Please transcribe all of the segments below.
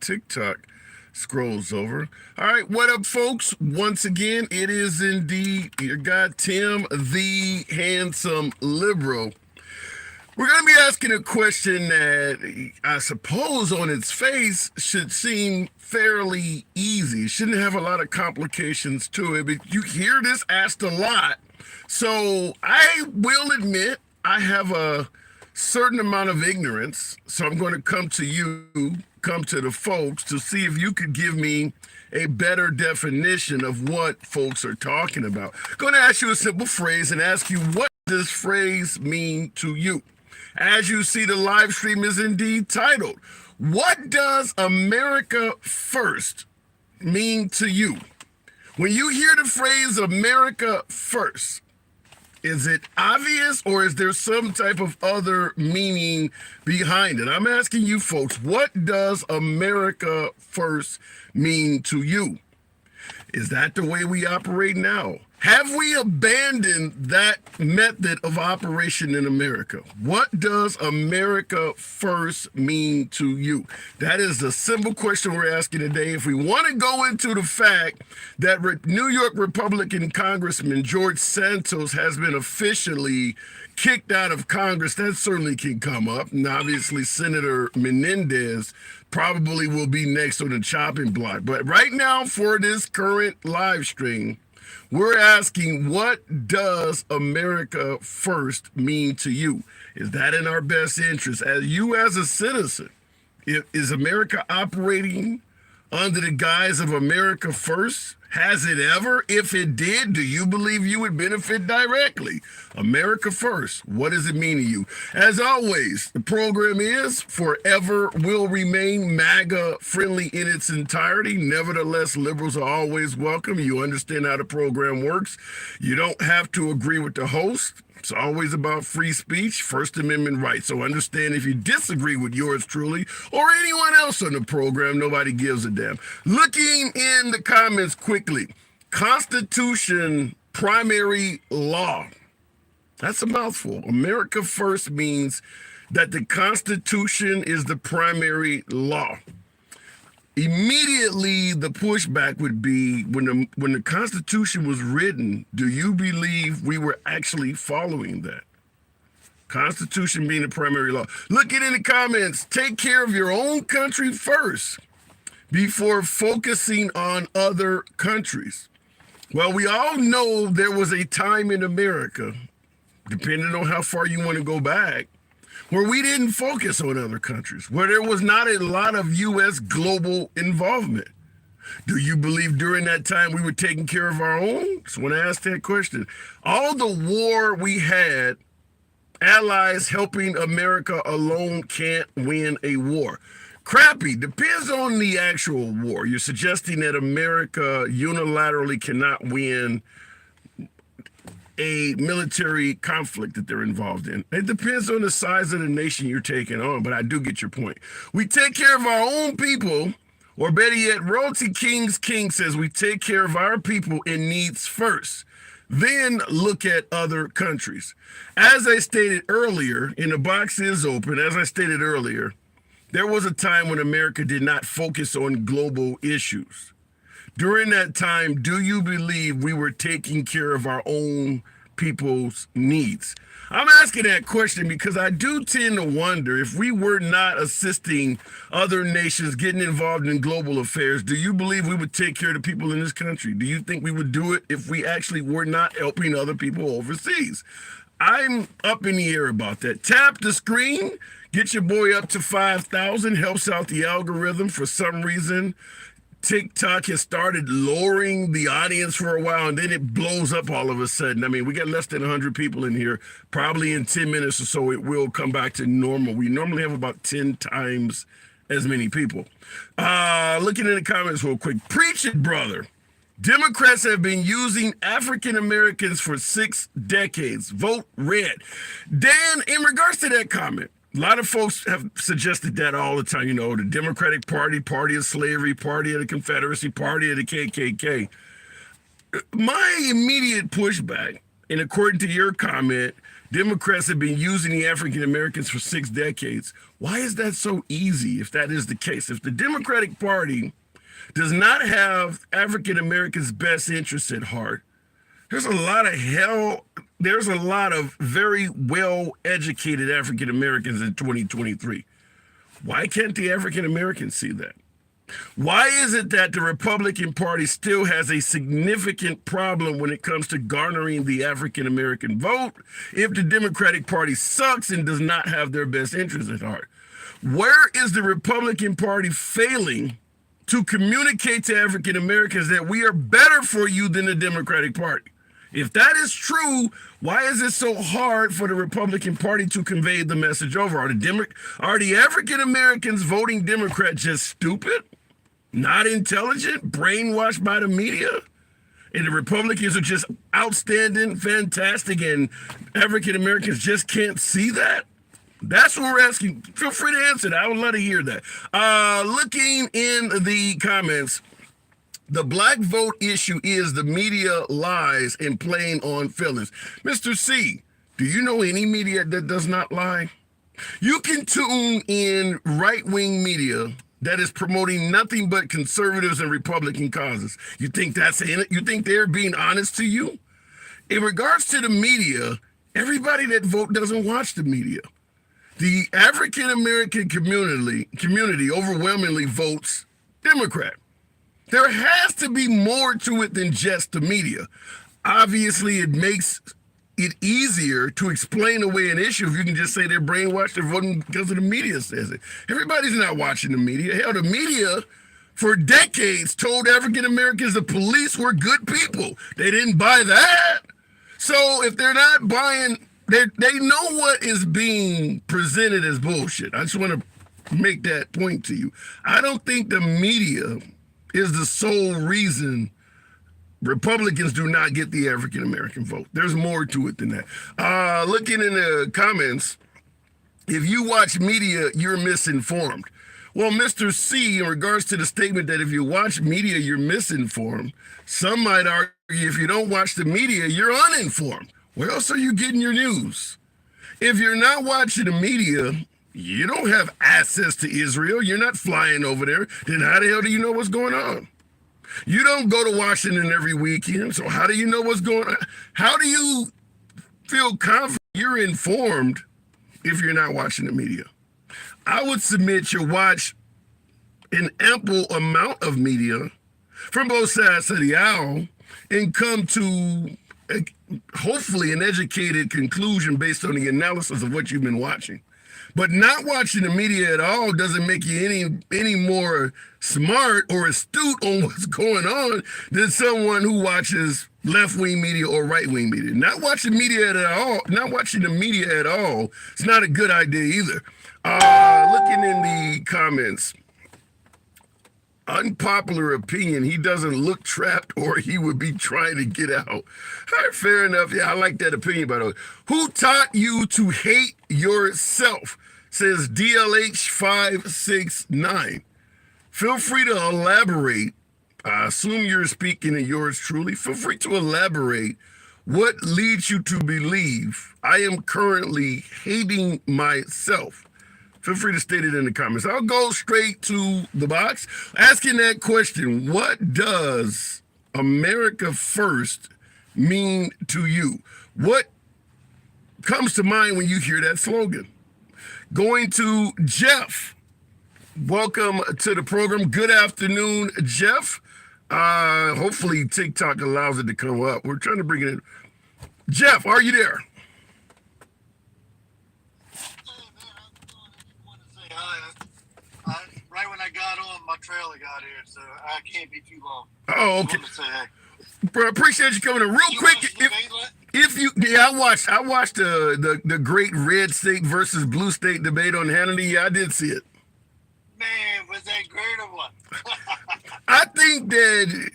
TikTok scrolls over. All right, what up, folks? Once again, it is indeed your guy, Tim, the handsome liberal. We're going to be asking a question that I suppose on its face should seem fairly easy. It shouldn't have a lot of complications to it, but you hear this asked a lot. So I will admit I have a certain amount of ignorance. So I'm going to come to you, come to the folks to see if you could give me a better definition of what folks are talking about. I'm going to ask you a simple phrase and ask you what does this phrase mean to you? As you see, the live stream is indeed titled, What Does America First Mean to You? When you hear the phrase America First, is it obvious or is there some type of other meaning behind it? I'm asking you folks, what does America First mean to you? Is that the way we operate now? Have we abandoned that method of operation in America? What does America First mean to you? That is the simple question we're asking today. If we want to go into the fact that New York Republican Congressman George Santos has been officially kicked out of Congress, that certainly can come up. And obviously, Senator Menendez probably will be next on the chopping block. But right now, for this current live stream, we're asking, what does America First mean to you? Is that in our best interest? As you as a citizen, is America operating under the guise of America First? Has it ever? If it did, do you believe you would benefit directly? America First, what does it mean to you? As always, the program is forever will remain MAGA friendly in its entirety. Nevertheless, liberals are always welcome. You understand how the program works. You don't have to agree with the host. It's always about free speech, First Amendment rights. So understand if you disagree with yours truly or anyone else on the program, nobody gives a damn. Looking in the comments quickly, Constitution, primary law. That's a mouthful. America First means that the Constitution is the primary law. Immediately, the pushback would be when the Constitution was written, do you believe we were actually following that? Constitution being the primary law. Look it in the comments. Take care of your own country first before focusing on other countries. Well, we all know there was a time in America, depending on how far you want to go back, where we didn't focus on other countries, where there was not a lot of U.S. global involvement. Do you believe during that time we were taking care of our own? So when I asked that question, all the war we had, allies helping America alone can't win a war. Crappy. Depends on the actual war. You're suggesting that America unilaterally cannot win a military conflict that they're involved in. It depends on the size of the nation you're taking on, but I do get your point. We take care of our own people, or better yet, Royalty King's King says we take care of our people in needs first, then look at other countries. As I stated earlier, and the box is open, as I stated earlier, there was a time when America did not focus on global issues. During that time, do you believe we were taking care of our own people's needs? I'm asking that question because I do tend to wonder if we were not assisting other nations getting involved in global affairs, do you believe we would take care of the people in this country? Do you think we would do it if we actually were not helping other people overseas? I'm up in the air about that. Tap the screen, get your boy up to 5,000, helps out the algorithm. For some reason, TikTok has started lowering the audience for a while, and then it blows up all of a sudden. I mean, we got less than 100 people in here. Probably in 10 minutes or so, it will come back to normal. We normally have about 10 times as many people. Looking in the comments real quick. Preach it, brother. Democrats have been using African Americans for 6 decades. Vote red. Dan, in regards to that comment, a lot of folks have suggested that all the time. You know, the Democratic Party, party of slavery, party of the Confederacy, party of the KKK. My immediate pushback, and according to your comment, Democrats have been using the African Americans for 6 decades. Why is that so easy if that is the case? If the Democratic Party does not have African Americans' best interests at heart, there's a lot of very well educated African Americans in 2023. Why can't the African Americans see that? Why is it that the Republican Party still has a significant problem when it comes to garnering the African American vote if the Democratic Party sucks and does not have their best interests at heart? Where is the Republican Party failing to communicate to African Americans that we are better for you than the Democratic Party? If that is true, why is it so hard for the Republican Party to convey the message over? Are the African Americans voting Democrat just stupid, not intelligent, brainwashed by the media? And the Republicans are just outstanding, fantastic, and African Americans just can't see that? That's what we're asking. Feel free to answer that. I would love to hear that. Looking in the comments, the black vote issue is the media lies and playing on feelings. Mr. C, do you know any media that does not lie? You can tune in right-wing media that is promoting nothing but conservatives and Republican causes. You think that's in it? You think they're being honest to you? In regards to the media, everybody that vote doesn't watch the media. The African American community overwhelmingly votes Democrat. There has to be more to it than just the media. Obviously, it makes it easier to explain away an issue if you can just say they're brainwashed, they're voting because of the media says it. Everybody's not watching the media. Hell, the media for decades told African Americans the police were good people. They didn't buy that. So if they're not buying, they know what is being presented as bullshit. I just want to make that point to you. I don't think the media is the sole reason Republicans do not get the African American vote. There's more to it than that. Looking in the comments, if you watch media, you're misinformed. Well, Mr. C, in regards to the statement that if you watch media, you're misinformed, some might argue if you don't watch the media, you're uninformed. Where else are you getting your news? If you're not watching the media, you don't have access to Israel. You're not flying over there. Then how the hell do you know what's going on? You don't go to Washington every weekend. So how do you know what's going on? How do you feel confident you're informed if you're not watching the media? I would submit you watch an ample amount of media from both sides of the aisle and come to hopefully an educated conclusion based on the analysis of what you've been watching. But not watching the media at all doesn't make you any more smart or astute on what's going on than someone who watches left-wing media or right-wing media. Not watching media at all, not watching the media at all, it's not a good idea either. Looking in the comments, unpopular opinion, he doesn't look trapped or he would be trying to get out. All right, fair enough. Yeah, I like that opinion, by the way. Who taught you to hate yourself? Says DLH569. Feel free to elaborate. I assume you're speaking of yours truly. Feel free to elaborate. What leads you to believe I am currently hating myself? Feel free to state it in the comments. I'll go straight to the box. Asking that question, what does America First mean to you? What comes to mind when you hear that slogan? Going to Jeff. Welcome to the program. Good afternoon, Jeff. Hopefully TikTok allows it to come up. We're trying to bring it in. Jeff, are you there? Right when I got on, my trailer got here, so I can't be too long. Oh, okay. Bro, appreciate you coming in real quick. I watched the great red state versus blue state debate on Hannity. Yeah, I did see it. Man, was that great or what? I think that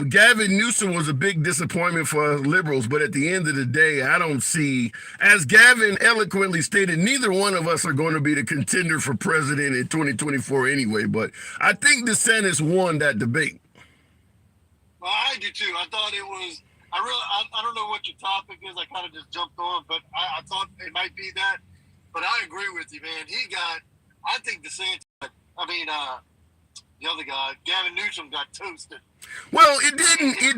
Gavin Newsom was a big disappointment for us liberals, but at the end of the day, I don't see, as Gavin eloquently stated, neither one of us are going to be the contender for president in 2024 anyway, but I think DeSantis won that debate. Well, I do too. I thought it was I don't know what your topic is. I kind of just jumped on, but I thought it might be that. But I agree with you, man. I think DeSantis, the other guy, Gavin Newsom, got toasted. Well, it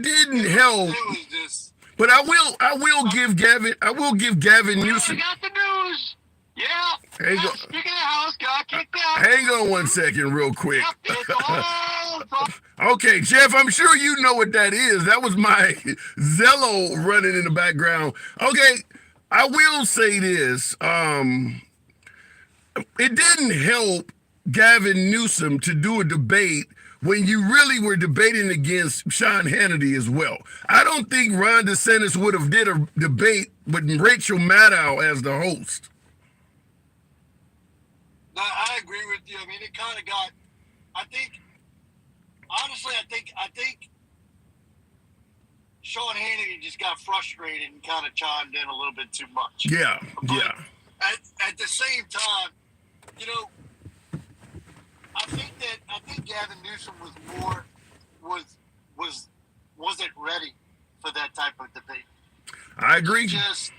didn't help. It was just. But I will give Gavin Newsom. We got the news. Yeah. Hang on. Speaking of the House, got kicked out. Hang on 1 second, real quick. Yep, it's all from Okay, Jeff, I'm sure you know what that is. That was my Zello running in the background. Okay, I will say this. It didn't help Gavin Newsom to do a debate when you really were debating against Sean Hannity as well. I don't think Ron DeSantis would have did a debate with Rachel Maddow as the host. No, I agree with you. I mean, it kind of got. I think Sean Hannity just got frustrated and kind of chimed in a little bit too much. Yeah, But yeah. At the same time, you know, I think Gavin Newsom wasn't ready for that type of debate. I agree. Just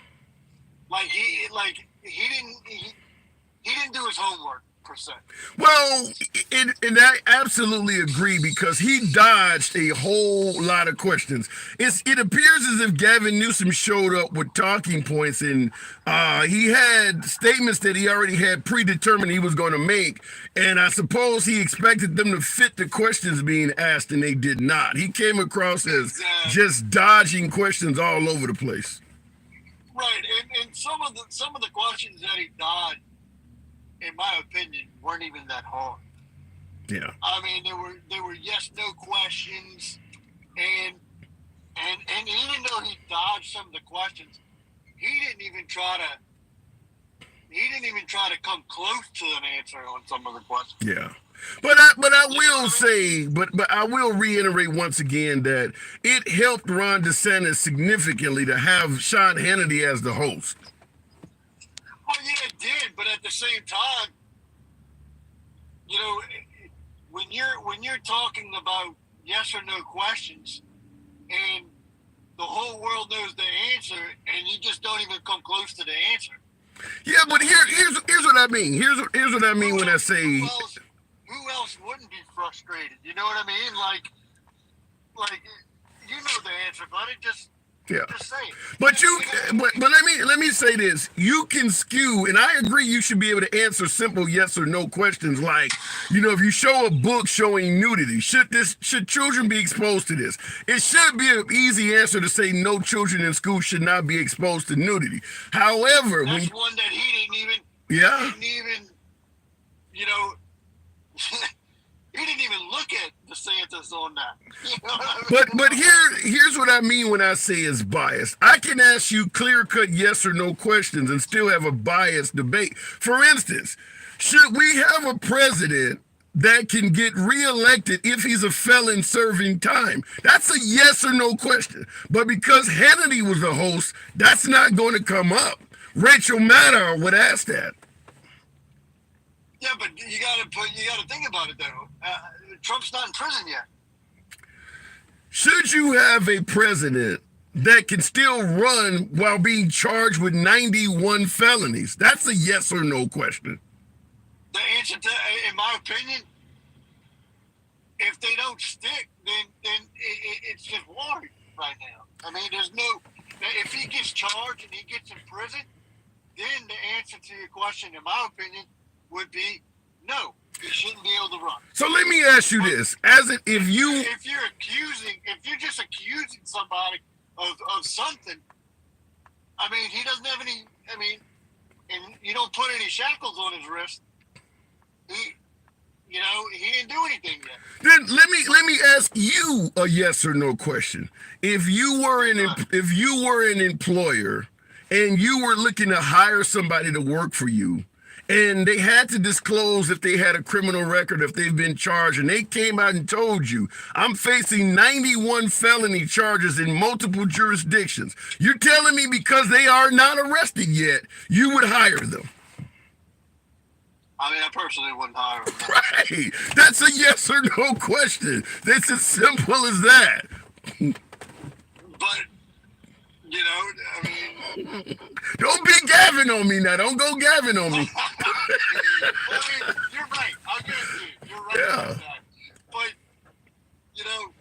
he didn't do his homework per se. Well, and I absolutely agree because he dodged a whole lot of questions. It appears as if Gavin Newsom showed up with talking points and he had statements that he already had predetermined he was going to make. And I suppose he expected them to fit the questions being asked, and they did not. He came across as just dodging questions all over the place. Right, and some of the questions that he dodged, in my opinion, weren't even that hard. Yeah. I mean, they were yes no questions, and even though he dodged some of the questions, he didn't even try to come close to an answer on some of the questions. Yeah. But I will say, but I will reiterate once again that it helped Ron DeSantis significantly to have Sean Hannity as the host. Oh yeah, it did. But at the same time, you know, when you're talking about yes or no questions, and the whole world knows the answer, and you just don't even come close to the answer. Yeah, but here's what I mean. Here's what I mean when I say. Who else wouldn't be frustrated? You know what I mean? Like you know the answer, buddy. Just say it. But let me say this. You can skew, and I agree you should be able to answer simple yes or no questions like, you know, if you show a book showing nudity, should children be exposed to this? It should be an easy answer to say no children in school should not be exposed to nudity. However, that's one that he didn't even you know, he didn't even look at DeSantis on that. You know what I mean? But here's what I mean when I say it's biased. I can ask you clear-cut yes or no questions and still have a biased debate. For instance, should we have a president that can get reelected if he's a felon serving time? That's a yes or no question. But because Hannity was the host, that's not going to come up. Rachel Maddow would ask that. Yeah, but you got to think about it though. Trump's not in prison yet. Should you have a president that can still run while being charged with 91 felonies? That's a yes or no question. The answer to, in my opinion, if they don't stick, then it's just water right now. I mean, there's no. If he gets charged and he gets in prison, then the answer to your question, in my opinion, would be no. He shouldn't be able to run. So let me ask you this: if you're just accusing somebody of something, I mean, he doesn't have any. I mean, and you don't put any shackles on his wrist. He didn't do anything yet. Then let me ask you a yes or no question. If you were an employer and you were looking to hire somebody to work for you, and they had to disclose if they had a criminal record, if they've been charged, and they came out and told you, I'm facing 91 felony charges in multiple jurisdictions. You're telling me because they are not arrested yet, you would hire them? I mean, I personally wouldn't hire them. Right. That's a yes or no question. It's as simple as that. You know, I mean, Don't be Gavin on me now. Don't go Gavin on me. I mean, you're right. I'll give it to you. You're right Yeah. about that. But, you know,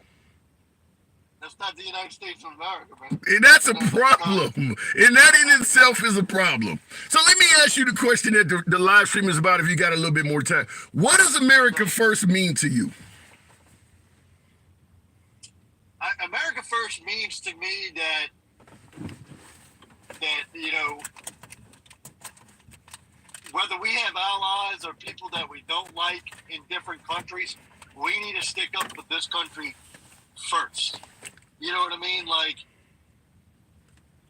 that's not the United States of America, man. And that's a problem. And that in itself is a problem. So let me ask you the question that the live stream is about if you got a little bit more time. What does America First mean to you? America First means to me that you know, whether we have allies or people that we don't like in different countries, we need to stick up for this country first. You know what I mean? Like,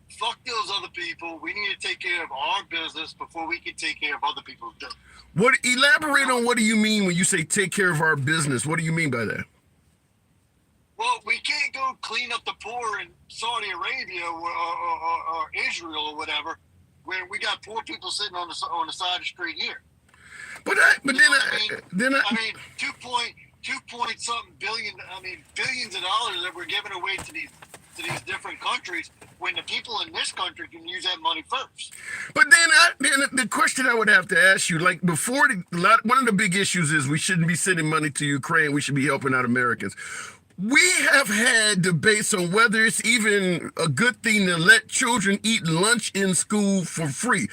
fuck those other people. We need to take care of our business before we can take care of other people's business. What elaborate on what do you mean when you say take care of our business? What do you mean by that? Well, we can't go clean up the poor in Saudi Arabia or Israel or whatever, where we got poor people sitting on the side of the street here. But then I mean, 2 point something billion. I mean, billions of dollars that we're giving away to these different countries when the people in this country can use that money first. But then the question I would have to ask you, like before, one of the big issues is we shouldn't be sending money to Ukraine. We should be helping out Americans. We have had debates on whether it's even a good thing to let children eat lunch in school for free.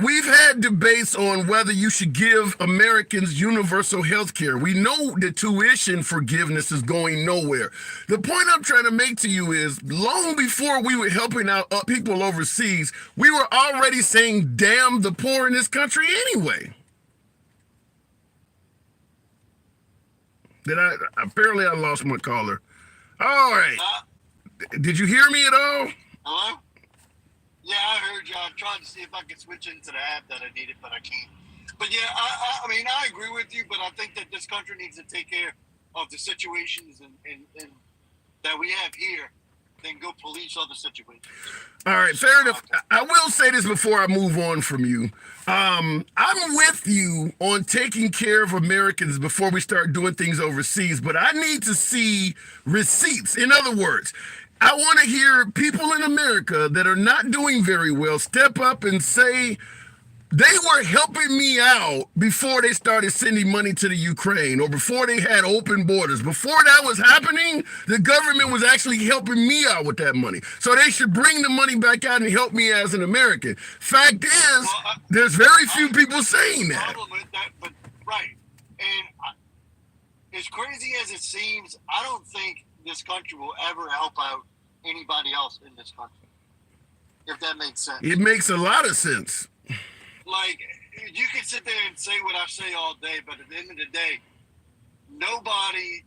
We've had debates on whether you should give Americans universal health care. We know the tuition forgiveness is going nowhere. The point I'm trying to make to you is long before we were helping out people overseas, we were already saying, damn the poor in this country anyway. Apparently I lost my caller. All right. Did you hear me at all? Hello? Yeah, I heard you. I'm trying to see if I can switch into the app that I needed, but I can't. But yeah, I mean, I agree with you, but I think that this country needs to take care of the situations and that we have here, then go police other situations. All right, fair enough. I will say this before I move on from you. I'm with you on taking care of Americans before we start doing things overseas, but I need to see receipts. In other words, I want to hear people in America that are not doing very well step up and say, they were helping me out before they started sending money to the Ukraine or before they had open borders. Before that was happening, the government was actually helping me out with that money. So they should bring the money back out and help me as an American. Fact is, there's very few people saying that. But right. And as crazy as it seems, I don't think this country will ever help out anybody else in this country. If that makes sense. It makes a lot of sense. Like, you can sit there and say what I say all day, but at the end of the day, nobody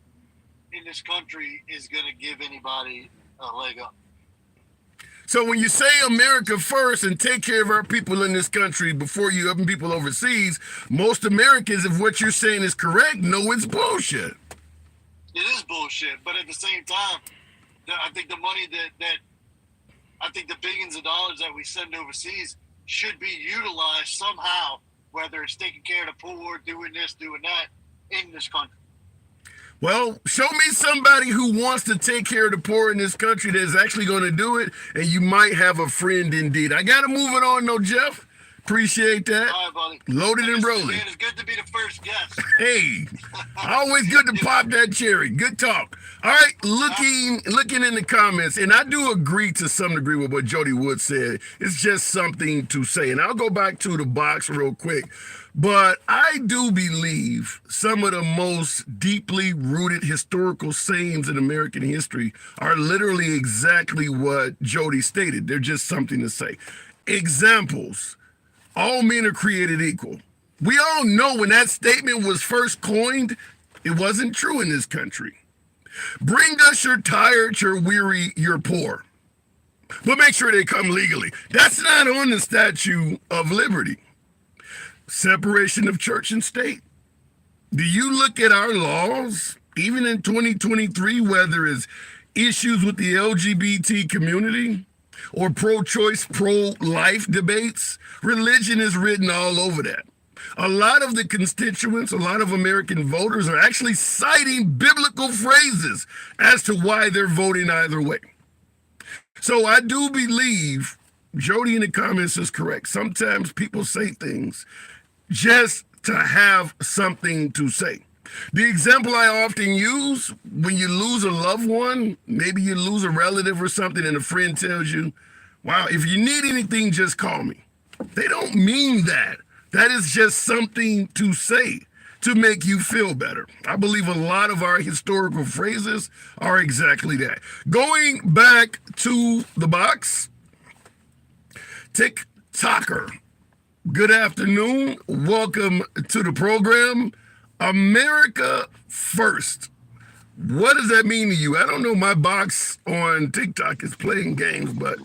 in this country is going to give anybody a leg up. So when you say America first and take care of our people in this country before you helping people overseas, most Americans, if what you're saying is correct, know it's bullshit. It is bullshit, but at the same time, I think the money that I think the billions of dollars that we send overseas should be utilized somehow, whether it's taking care of the poor, doing this, doing that, in this country. Well, show me somebody who wants to take care of the poor in this country that's actually going to do it, and you might have a friend indeed. I got to move it on, though, Jeff. Appreciate that. All right, buddy. Loaded and rolling. Man, it's good to be the first guest. Hey, always good to pop that cherry. Good talk. All right, looking in the comments, and I do agree to some degree with what Jody Wood said. It's just something to say. And I'll go back to the box real quick. But I do believe some of the most deeply rooted historical sayings in American history are literally exactly what Jody stated. They're just something to say. Examples. All men are created equal. We all know when that statement was first coined, it wasn't true in this country. Bring us your tired, you're weary, you're poor. But make sure they come legally. That's not on the Statue of Liberty. Separation of church and state. Do you look at our laws, even in 2023, whether it's issues with the LGBT community or pro-choice, pro-life debates? Religion is written all over that. A lot of the constituents, a lot of American voters are actually citing biblical phrases as to why they're voting either way. So I do believe Jody in the comments is correct. Sometimes people say things just to have something to say. The example I often use, when you lose a loved one, maybe you lose a relative or something, and a friend tells you, wow, if you need anything, just call me. They don't mean that. That is just something to say to make you feel better. I believe a lot of our historical phrases are exactly that. Going back to the box, TikToker. Good afternoon. Welcome to the program. America first. What does that mean to you? I don't know. My box on TikTok is playing games, but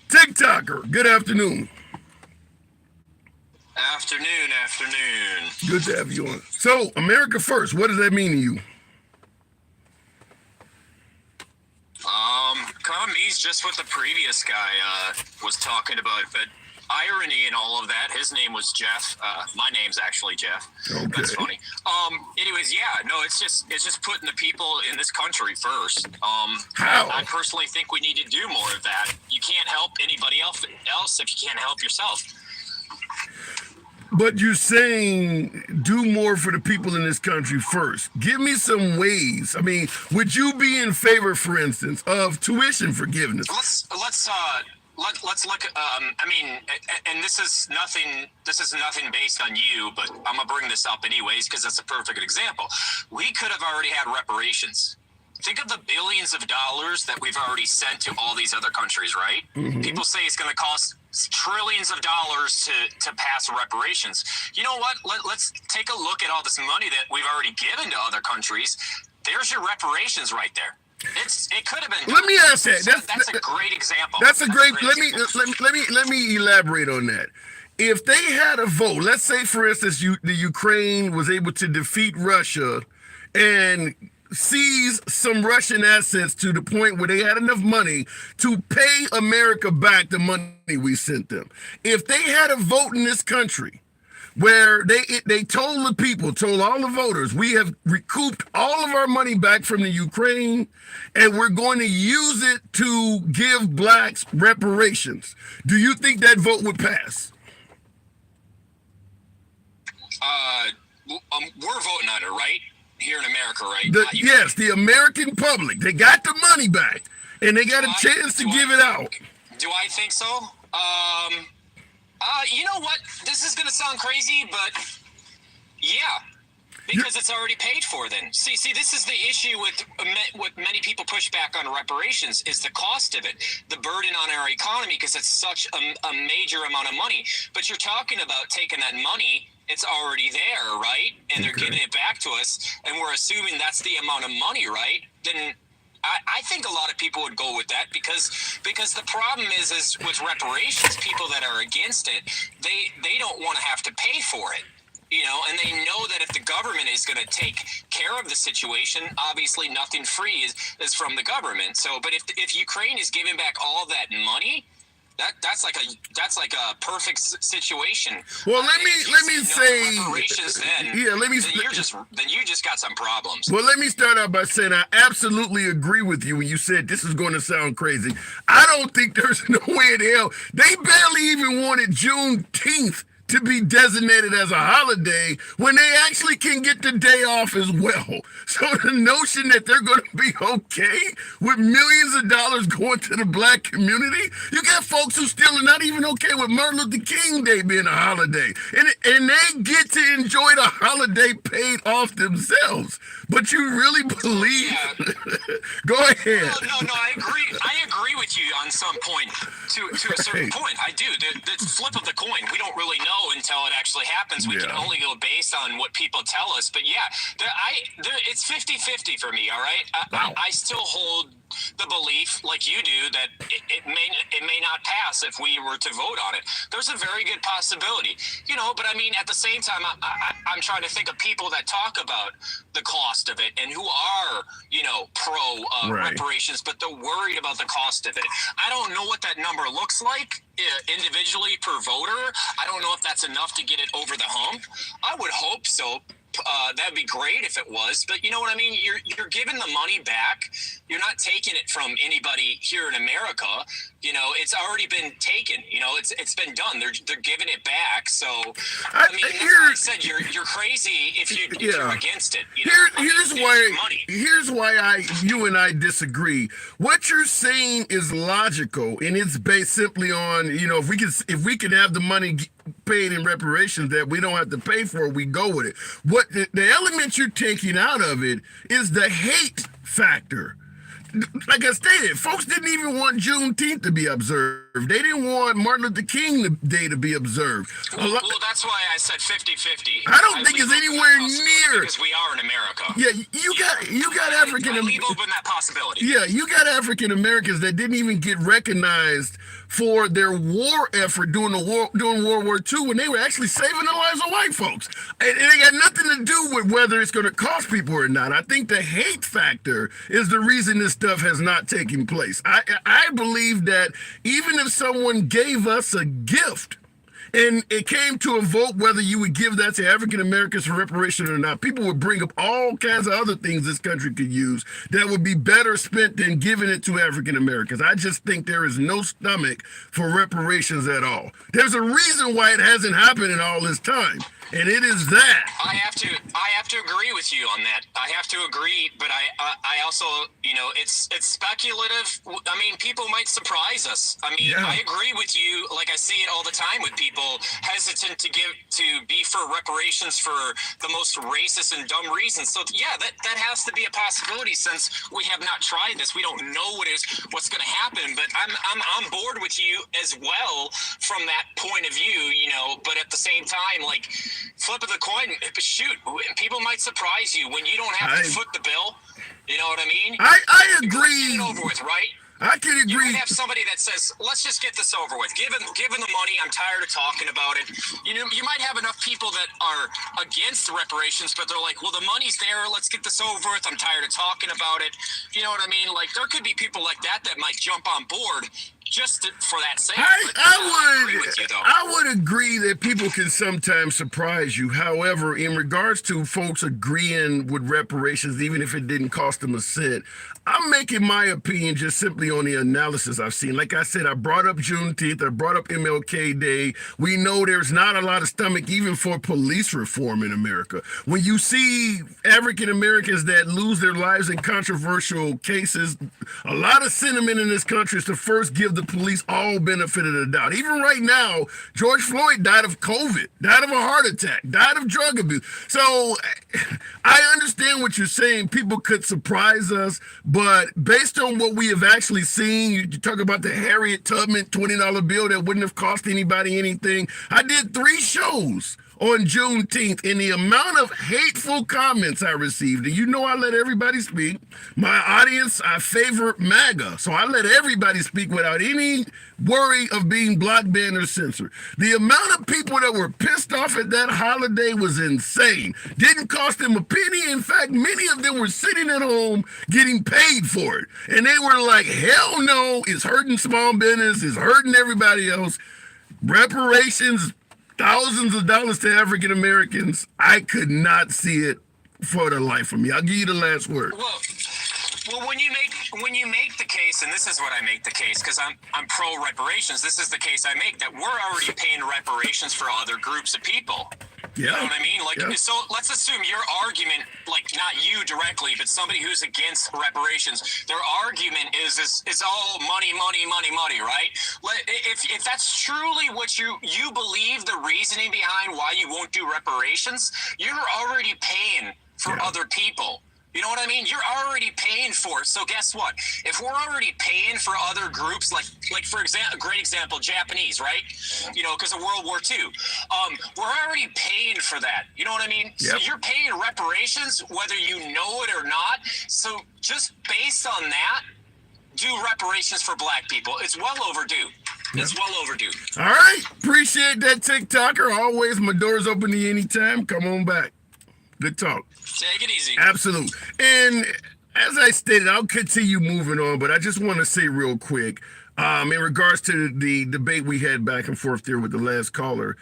TikToker, good afternoon. Afternoon. Good to have you on. So, America first, what does that mean to you? Kind of means just what the previous guy was talking about, but irony and all of that. His name was Jeff. My name's actually Jeff. Okay. That's funny. Anyways, yeah, no, it's just putting the people in this country first. How? I personally think we need to do more of that. You can't help anybody else if you can't help yourself. But you're saying do more for the people in this country first. Give me some ways. I mean, would you be in favor, for instance, of tuition forgiveness? Let's look. I mean, and this is nothing based on you, but I'm gonna bring this up anyways because it's a perfect example. We could have already had reparations. Think of the billions of dollars that we've already sent to all these other countries, right? Mm-hmm. People say it's going to cost trillions of dollars to pass reparations. You know what? Let's take a look at all this money that we've already given to other countries. There's your reparations right there. It could have been. Let me ask that. That's a great example. That's a great. Let me elaborate on that. If they had a vote, let's say, for instance, the Ukraine was able to defeat Russia and seize some Russian assets to the point where they had enough money to pay America back the money we sent them. If they had a vote in this country where they told all the voters, we have recouped all of our money back from the Ukraine and we're going to use it to give blacks reparations, do you think that vote would pass? We're voting on it, right? Here in America, right? Yes, the American public. They got the money back, and they got a chance to give it out. Do I think so? You know what? This is going to sound crazy, but yeah, because it's already paid for then. See, this is the issue with what many people push back on reparations is the cost of it, the burden on our economy, because it's such a major amount of money. But you're talking about taking that money, it's already there, right? And they're giving it back to us, and we're assuming that's the amount of money, right? Then I think a lot of people would go with that because the problem is with reparations, people that are against it, they don't want to have to pay for it. You know, and they know that if the government is going to take care of the situation, obviously nothing free is from the government. So, but if Ukraine is giving back all that money, that's like a perfect situation. Well, let me say, reparations then you just got some problems. Well, let me start out by saying I absolutely agree with you when you said this is going to sound crazy. I don't think there's no way in hell. They barely even wanted Juneteenth to be designated as a holiday when they actually can get the day off as well. So the notion that they're going to be okay with millions of dollars going to the black community, you got folks who still are not even okay with Martin Luther King Day being a holiday. And they get to enjoy the holiday paid off themselves. But you really believe? Yeah. Go ahead. No, I agree with you on some point, to a certain point. I do. The flip of the coin, we don't really know until it actually happens. We can only go based on what people tell us. But yeah, it's 50-50 for me, all right? I still hold the belief, like you do, that it may not pass if we were to vote on it. There's a very good possibility, you know. But I mean, at the same time, I'm trying to think of people that talk about the cost of it and who are, you know, pro reparations, but they're worried about the cost of it. I don't know what that number looks like individually per voter. I don't know if that's enough to get it over the hump. I would hope so. That'd be great if it was, but you know what I mean? You're giving the money back. You're not taking it from anybody here in America. You know, it's already been taken. You know, it's been done. They're giving it back. So I mean, that's why I said you're crazy if you're against it. You know? Here's why you and I disagree. What you're saying is logical, and it's based simply on, you know, if we could have the money paid in reparations that we don't have to pay for, we go with it. What the element you're taking out of it is the hate factor. Like I stated, folks didn't even want Juneteenth to be observed. They didn't want Martin Luther King Day to be observed. Well, that's why I said 50-50. I don't think it's anywhere near, because we are in America. Yeah, you got African. I leave open that possibility. Yeah, you got African Americans that didn't even get recognized for their war effort during World War II, when they were actually saving the lives of white folks. And it got nothing to do with whether it's going to cost people or not. I think the hate factor is the reason this stuff has not taken place. I believe that even if someone gave us a gift, and it came to a vote whether you would give that to African Americans for reparation or not, people would bring up all kinds of other things this country could use that would be better spent than giving it to African Americans. I just think there is no stomach for reparations at all. There's a reason why it hasn't happened in all this time, and it is that. I have to agree with you on that. I have to agree, but I also, you know, it's speculative. I mean, people might surprise us. I mean, yeah. I agree with you. Like I see it all the time with people hesitant to be for reparations for the most racist and dumb reasons. So yeah, that has to be a possibility since we have not tried this. We don't know what's going to happen. But I'm on board with you as well from that point of view. You know, but at the same time, like, flip of the coin, shoot, people might surprise you when you don't have to foot the bill. You know what I mean? I agree. Get it over with, right? I can agree. You might have somebody that says, let's just get this over with. Given the money, I'm tired of talking about it. You know, you might have enough people that are against the reparations, but they're like, well, the money's there. Let's get this over with. I'm tired of talking about it. You know what I mean? Like, there could be people like that might jump on board just for that sake. I would agree that people can sometimes surprise you. However, in regards to folks agreeing with reparations, even if it didn't cost them a cent, I'm making my opinion just simply on the analysis I've seen. Like I said, I brought up Juneteenth, I brought up MLK Day. We know there's not a lot of stomach even for police reform in America. When you see African Americans that lose their lives in controversial cases, a lot of sentiment in this country is to first give the police all benefit of the doubt. Even right now, George Floyd died of COVID, died of a heart attack, died of drug abuse. So I understand what you're saying. People could surprise us, but based on what we have actually seen, you talk about the Harriet Tubman $20 bill that wouldn't have cost anybody anything. I did 3 shows on Juneteenth, and the amount of hateful comments I received, and you know I let everybody speak. My audience, I favor MAGA, so I let everybody speak without any worry of being blocked, banned, or censored. The amount of people that were pissed off at that holiday was insane. Didn't cost them a penny. In fact, many of them were sitting at home getting paid for it. And they were like, hell no, it's hurting small business, it's hurting everybody else. Reparations, thousands of dollars to African Americans. I could not see it for the life of me. I'll give you the last word. Well, when you make the case, and this is what I make the case, because I'm pro reparations. This is the case I make, that we're already paying reparations for other groups of people. Yeah. You know what I mean? Like, yeah. So let's assume your argument, like not you directly, but somebody who's against reparations, their argument is all money, right? If that's truly what you believe, the reasoning behind why you won't do reparations, you're already paying for other people. You know what I mean? You're already paying for it. So guess what? If we're already paying for other groups, like for example, a great example, Japanese, right? You know, because of World War II, we're already paying for that. You know what I mean? Yep. So you're paying reparations whether you know it or not. So just based on that, do reparations for Black people. It's well overdue. Yep. It's well overdue. All right. Appreciate that, TikToker. Always, my door's open to you anytime. Come on back. Good talk. Take it easy. Absolutely. And as I stated, I'll continue moving on, but I just want to say real quick, in regards to the debate we had back and forth there with the last caller,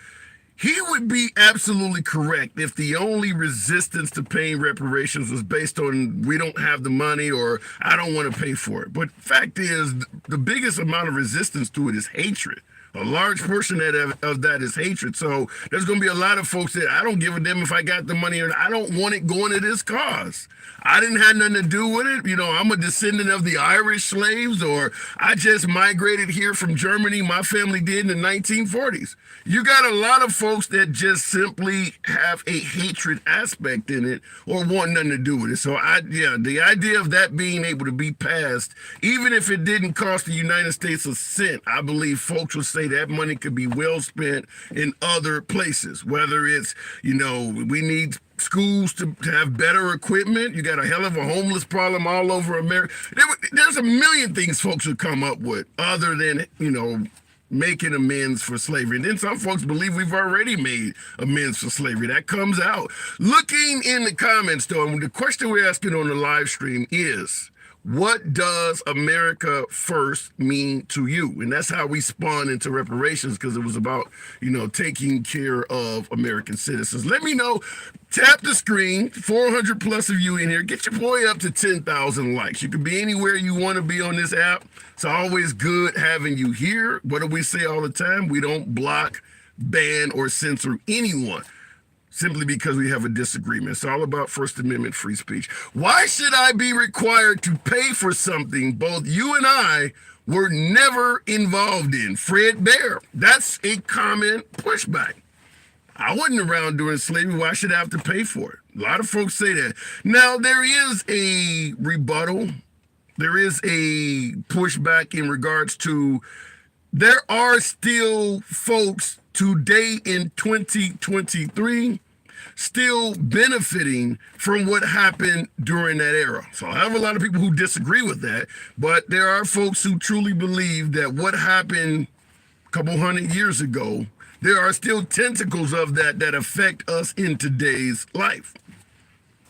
He would be absolutely correct if the only resistance to paying reparations was based on we don't have the money or I don't want to pay for it. But fact is, the biggest amount of resistance to it is hatred. A large portion of that is hatred. So there's going to be a lot of folks that I don't give a damn if I got the money or I don't want it going to this cause. I didn't have nothing to do with it. You know, I'm a descendant of the Irish slaves, or I just migrated here from Germany. My family did in the 1940s. You got a lot of folks that just simply have a hatred aspect in it or want nothing to do with it. So the idea of that being able to be passed, even if it didn't cost the United States a cent, I believe folks would say that money could be well spent in other places, whether it's, you know, we need schools to have better equipment. You got a hell of a homeless problem all over America. There's a million things folks would come up with other than, you know, making amends for slavery. And then some folks believe we've already made amends for slavery. That comes out. Looking in the comments, though, and the question we're asking on the live stream is, what does America first mean to you? And that's how we spawned into reparations, because it was about, you know, taking care of American citizens. Let me know. Tap the screen. 400 plus of you in here. Get your boy up to 10,000 likes. You can be anywhere you want to be on this app. It's always good having you here. What do we say all the time? We don't block, ban, or censor anyone simply because we have a disagreement. It's all about First Amendment free speech. Why should I be required to pay for something both you and I were never involved in? Fred Bear. That's a common pushback. I wasn't around during slavery. Why should I have to pay for it? A lot of folks say that. Now, there is a rebuttal. There is a pushback in regards to there are still folks today in 2023 still benefiting from what happened during that era. So I have a lot of people who disagree with that, but there are folks who truly believe that what happened a couple hundred years ago, there are still tentacles of that affect us in today's life.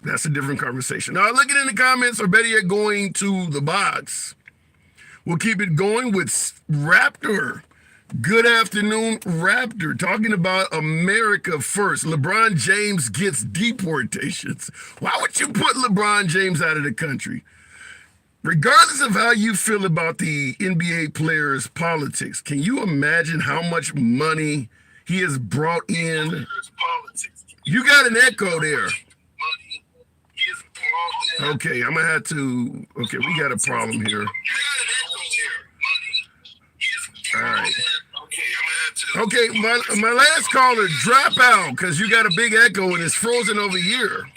That's a different conversation. Now, looking in the comments, or better yet, going to the box. We'll keep it going with Raptor. Good afternoon, Raptor. Talking about America first. LeBron James gets deportations. Why would you put LeBron James out of the country? Regardless of how you feel about the NBA players' politics, can you imagine how much money he has brought in? You got an echo there. Okay, I'm gonna have to. Okay, we got a problem here. All right. Okay, my last caller, drop out because you got a big echo and it's frozen over here.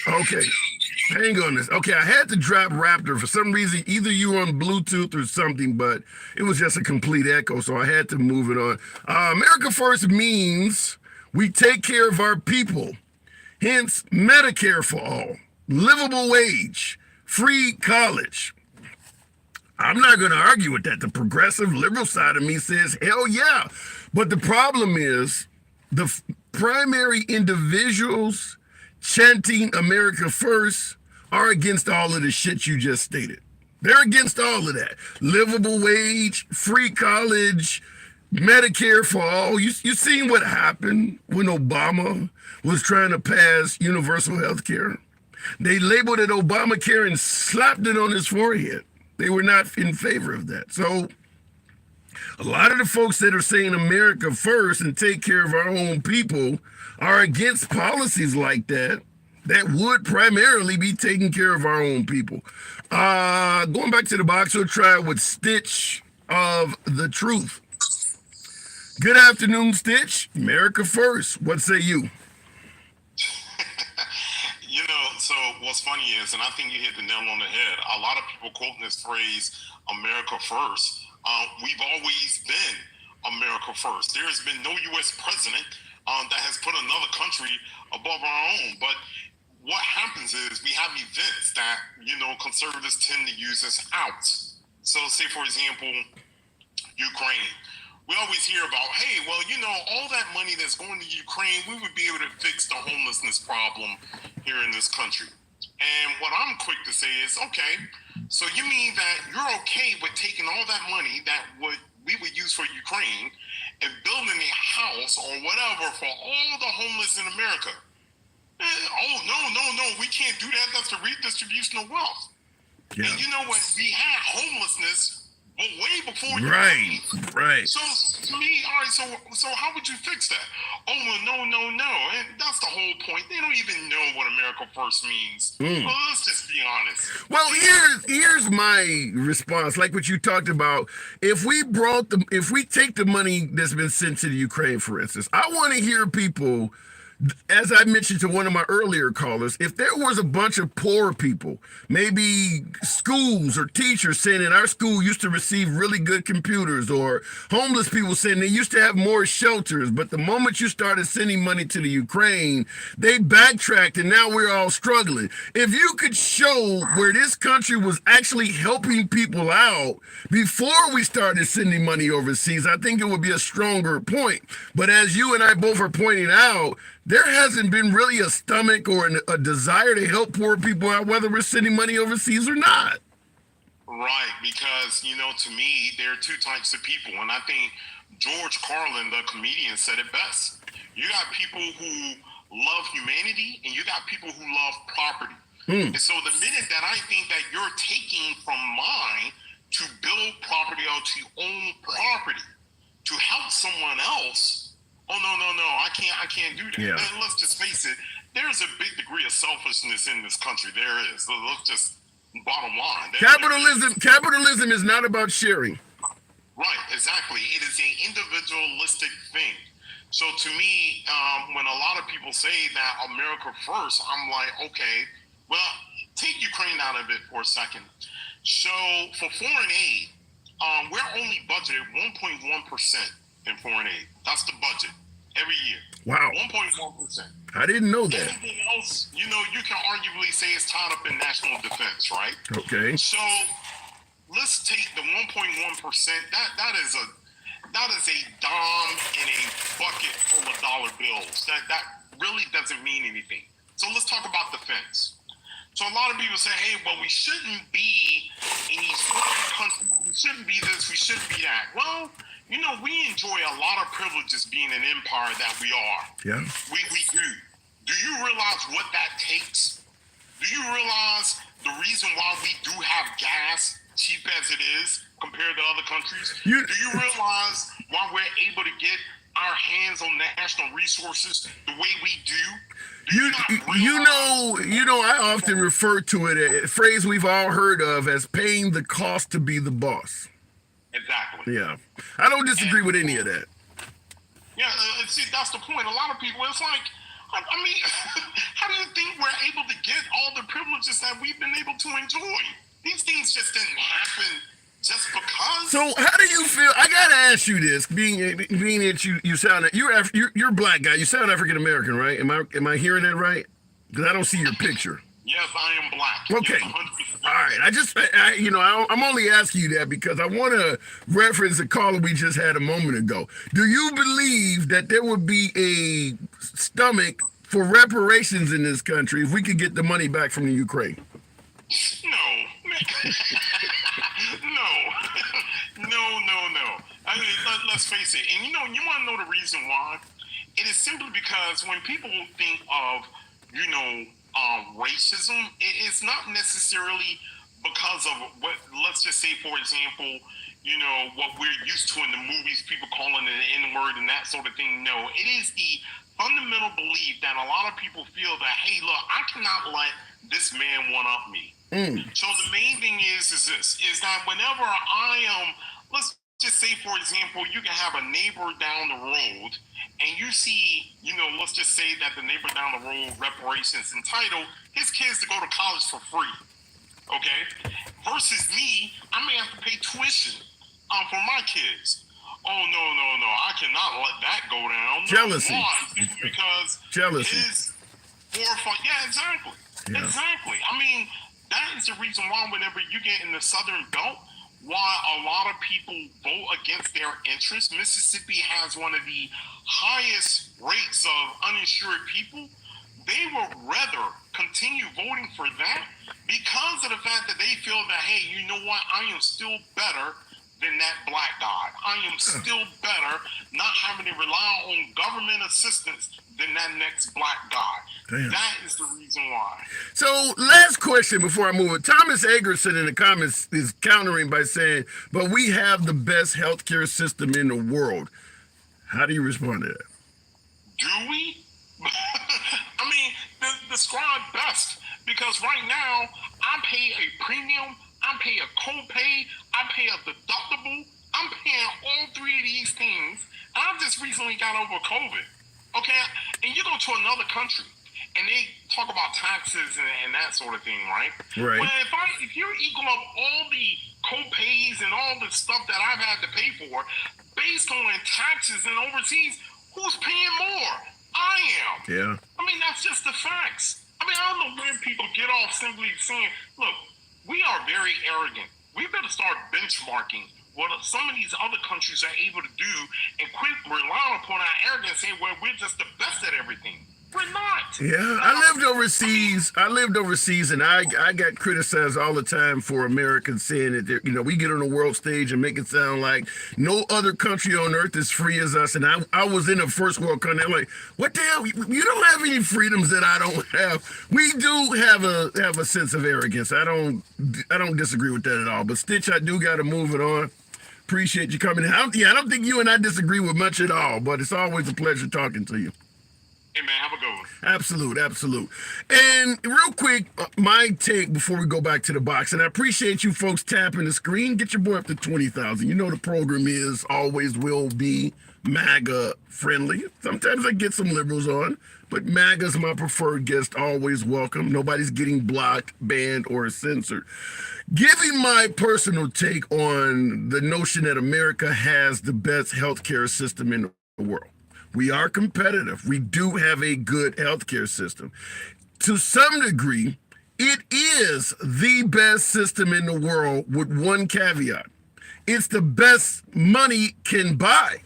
Okay, hang on this. Okay, I had to drop Raptor for some reason. Either you were on Bluetooth or something, but it was just a complete echo, so I had to move it on. America First means we take care of our people. Hence, Medicare for all, livable wage, free college. I'm not going to argue with that. The progressive liberal side of me says, hell yeah. But the problem is the primary individuals chanting America First are against all of the shit you just stated. They're against all of that. Livable wage, free college, Medicare for all. You seen what happened when Obama was trying to pass universal health care? They labeled it Obamacare and slapped it on his forehead. They were not in favor of that. So a lot of the folks that are saying America first and take care of our own people are against policies like that would primarily be taking care of our own people. Going back to the box, we'll try with Stitch of the Truth. Good afternoon, Stitch. America first. What say you? You know, so what's funny is, and I think you hit the nail on the head, a lot of people quoting this phrase, America first. We've always been America first. There has been no U.S. president that has put another country above our own. But what happens is we have events that, you know, conservatives tend to use as outs. So say, for example, Ukraine. We always hear about, hey, well, you know, all that money that's going to Ukraine, we would be able to fix the homelessness problem here in this country. And what I'm quick to say is, okay, So you mean that you're okay with taking all that money that we would use for Ukraine and building a house or whatever for all the homeless in America? Oh, no, we can't do that. That's the redistribution of wealth. Yeah. And you know what? We had homelessness way before Right. Ukraine. Right. So to me, all right, so how would you fix that? Oh, well, no. And that's the whole point. They don't even know what America First means. Well, let's just be honest. Well, here's my response. Like what you talked about, if we take the money that's been sent to the Ukraine, for instance, I want to hear people, as I mentioned to one of my earlier callers, if there was a bunch of poor people, maybe schools or teachers saying that our school used to receive really good computers, or homeless people saying they used to have more shelters, but the moment you started sending money to the Ukraine, they backtracked and now we're all struggling. If you could show where this country was actually helping people out before we started sending money overseas, I think it would be a stronger point. But as you and I both are pointing out, there hasn't been really a stomach or a desire to help poor people out, whether we're sending money overseas or not. Right, because, to me, there are two types of people. And I think George Carlin, the comedian, said it best. You got people who love humanity and you got people who love property. And so the minute that I think that you're taking from mine to build property or to own property to help someone else, oh, no, I can't do that. Yeah. And let's just face it, there's a big degree of selfishness in this country. There is. So let's just, bottom line. Capitalism is not about sharing. Right, exactly. It is an individualistic thing. So to me, when a lot of people say that America first, I'm like, okay, well, take Ukraine out of it for a second. So for foreign aid, we're only budgeted 1.1% in foreign aid. That's the budget every year. Wow. 1.1%. I didn't know that. Everything else, you can arguably say it's tied up in national defense, right? Okay. So let's take the 1.1%. That is a dime in a bucket full of dollar bills. That really doesn't mean anything. So let's talk about defense. So a lot of people say, hey, well, we shouldn't be in these foreign countries. We shouldn't be this. We shouldn't be that. Well, we enjoy a lot of privileges being an empire that we are. Yeah. We do. Do you realize what that takes? Do you realize the reason why we do have gas, cheap as it is, compared to other countries? Do you realize why we're able to get our hands on national resources the way we do? I often refer to it, a phrase we've all heard of, as paying the cost to be the boss. Exactly. Yeah. I don't disagree with any of that. Yeah, see, that's the point. A lot of people, it's like, I mean, how do you think we're able to get all the privileges that we've been able to enjoy? These things just didn't happen just because. So how do you feel? I gotta ask you this, being that you sound, you're a black guy, you sound African American, right? Am I hearing that right? Because I don't see your picture. Yes, I am black. Okay. Yes, all right. I'm only asking you that because I want to reference a caller we just had a moment ago. Do you believe that there would be a stomach for reparations in this country if we could get the money back from the Ukraine? No. No. I mean, let's face it. And you want to know the reason why? It is simply because when people think of, racism, it's not necessarily because of what, let's just say, for example, what we're used to in the movies, people calling it an N-word and that sort of thing. No, it is the fundamental belief that a lot of people feel that, hey, look, I cannot let this man one-up me. So the main thing is that whenever I am, let's just say, for example, you can have a neighbor down the road and you see, let's just say that the neighbor down the road, reparations entitled his kids to go to college for free, okay? Versus me, I may have to pay tuition for my kids. Oh, no, I cannot let that go down. Jealousy. Why? Because jealousy. His forefront, yeah, exactly. Yeah. Exactly. I mean, that is the reason why whenever you get in the Southern Belt, why a lot of people vote against their interests. Mississippi has one of the highest rates of uninsured people they would rather continue voting for that because of the fact that they feel that, hey, you know what, I am still better than that black guy. I am still better not having to rely on government assistance than that next black guy. Damn. That is the reason why. So, last question before I move it. Thomas Egerson in the comments is countering by saying, but we have the best healthcare system in the world. How do you respond to that? Do we? I mean, describe best. Because right now, I pay a premium, I pay a copay, I pay a deductible. I'm paying all three of these things. And I've just recently got over COVID. Okay? And you go to another country and they talk about taxes and that sort of thing, right? Right. Well, if you're equal up all the copays and all the stuff that I've had to pay for based on taxes and overseas, who's paying more? I am. Yeah. I mean, that's just the facts. I mean, I don't know where people get off simply saying, look, we are very arrogant. We better start benchmarking what some of these other countries are able to do and quit relying upon our arrogance and saying, well, we're just the best at everything. We're not. Yeah, I lived overseas, and I got criticized all the time for Americans saying that, you know, we get on the world stage and make it sound like no other country on earth is free as us. And I was in a first world country. I'm like, what the hell? You don't have any freedoms that I don't have. We do have a sense of arrogance. I don't disagree with that at all. But Stitch, I do got to move it on. Appreciate you coming in. I don't think you and I disagree with much at all, but it's always a pleasure talking to you. Hey, man, have a good one. Absolute. And real quick, my take before we go back to the box, and I appreciate you folks tapping the screen. Get your boy up to 20,000. You know the program is, always will be, MAGA friendly. Sometimes I get some liberals on, but MAGA's my preferred guest, always welcome. Nobody's getting blocked, banned, or censored. Giving my personal take on the notion that America has the best healthcare system in the world. We are competitive. We do have a good healthcare system. To some degree, it is the best system in the world with one caveat. It's the best money can buy.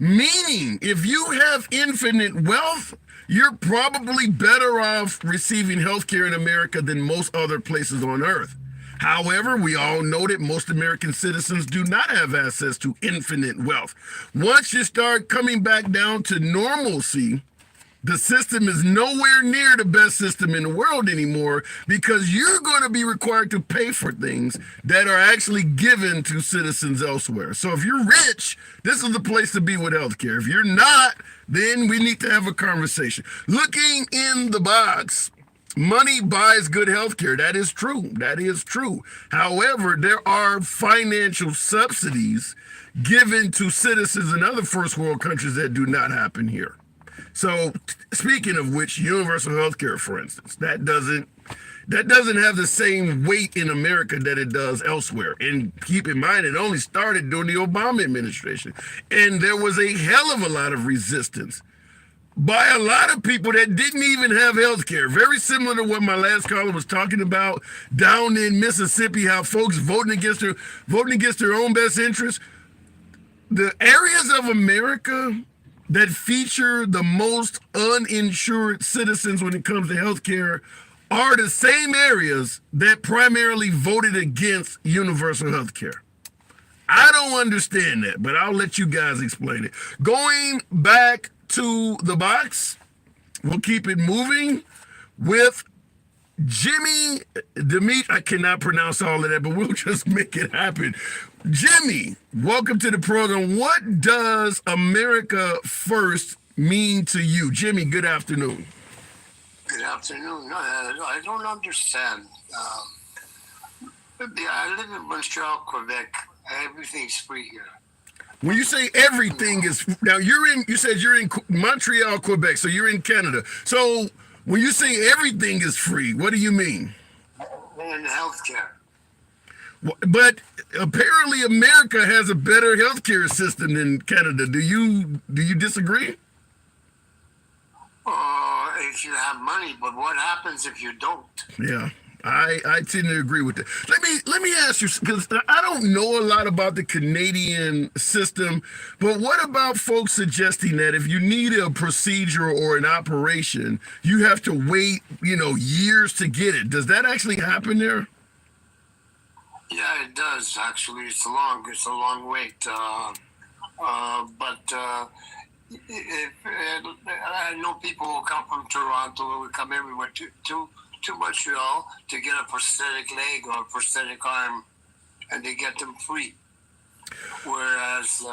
Meaning, if you have infinite wealth, you're probably better off receiving healthcare in America than most other places on earth. However, we all know that most American citizens do not have access to infinite wealth. Once you start coming back down to normalcy, the system is nowhere near the best system in the world anymore because you're going to be required to pay for things that are actually given to citizens elsewhere. So if you're rich, this is the place to be with healthcare. If you're not, then we need to have a conversation. Looking in the box, money buys good healthcare. That is true. However, there are financial subsidies given to citizens in other first world countries that do not happen here. So, speaking of which, universal healthcare, for instance, that doesn't have the same weight in America that it does elsewhere. And keep in mind, it only started during the Obama administration, and there was a hell of a lot of resistance by a lot of people that didn't even have health care. Very similar to what my last caller was talking about down in Mississippi, how folks voting against their own best interests. The areas of America that feature the most uninsured citizens when it comes to health care are the same areas that primarily voted against universal health care. I don't understand that, but I'll let you guys explain it. Going back to the box, we'll keep it moving with Jimmy Demet. I cannot pronounce all of that, but we'll just make it happen. Jimmy, welcome to the program. What does America First mean to you? Jimmy, good afternoon. Good afternoon. I don't understand. I live in Montreal, Quebec. Everything's free here. When you say everything is, now you said you're in Montreal, Quebec, so you're in Canada. So when you say everything is free, what do you mean? In healthcare. But apparently America has a better healthcare system than Canada. Do you disagree? If you have money, but what happens if you don't? Yeah, I tend to agree with that. Let me ask you, because I don't know a lot about the Canadian system, but what about folks suggesting that if you need a procedure or an operation, you have to wait, years to get it? Does that actually happen there? Yeah, it does actually. It's a long wait. But if I know people who come from Toronto, who come everywhere to Montreal to get a prosthetic leg or a prosthetic arm, and they get them free. Whereas,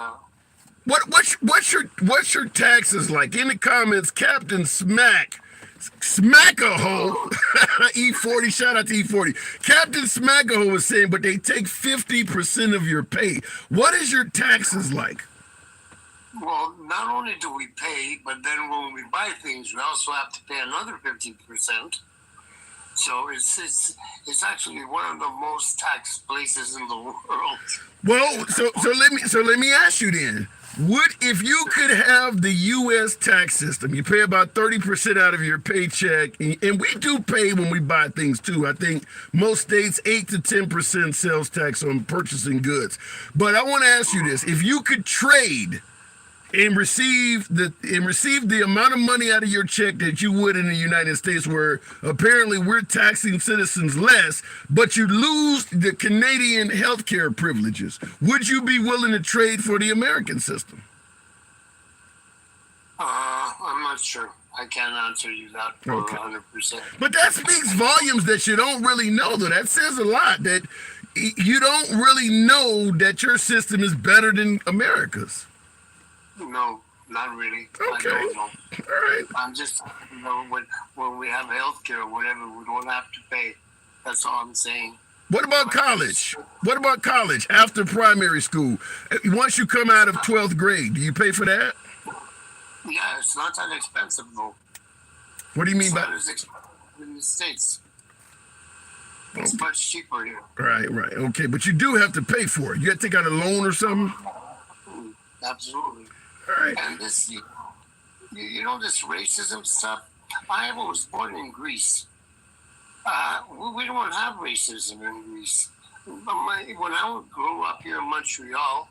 what's your taxes like? In the comments, Captain Smackaho, E40, shout out to E40. Captain Smackaho was saying, but they take 50% of your pay. What is your taxes like? well, not only do we pay, but then when we buy things, we also have to pay another 50%. So it's actually one of the most taxed places in the world. Well, so let me ask you then. If you could have the U.S. tax system, you pay about 30% out of your paycheck, and we do pay when we buy things too. I think most states 8 to 10% sales tax on purchasing goods. But I want to ask you this: if you could trade and receive the amount of money out of your check that you would in the United States, where apparently we're taxing citizens less, but you lose the Canadian healthcare privileges, would you be willing to trade for the American system? I'm not sure. I can't answer you that for Okay. 100%. But that speaks volumes that you don't really know, though. That says a lot, that you don't really know that your system is better than America's. No, not really. Okay. I don't know. All right. I'm just, when we have health care or whatever, we don't have to pay. That's all I'm saying. What about college? What about college after primary school? Once you come out of 12th grade, do you pay for that? Yeah, it's not that expensive, though. What do you mean It's by? not as expensive in the States. It's much cheaper here. Right. Okay, but you do have to pay for it. You got to take out a loan or something? Absolutely. All right. And this, this racism stuff. I was born in Greece. We don't have racism in Greece. When I grew up here in Montreal,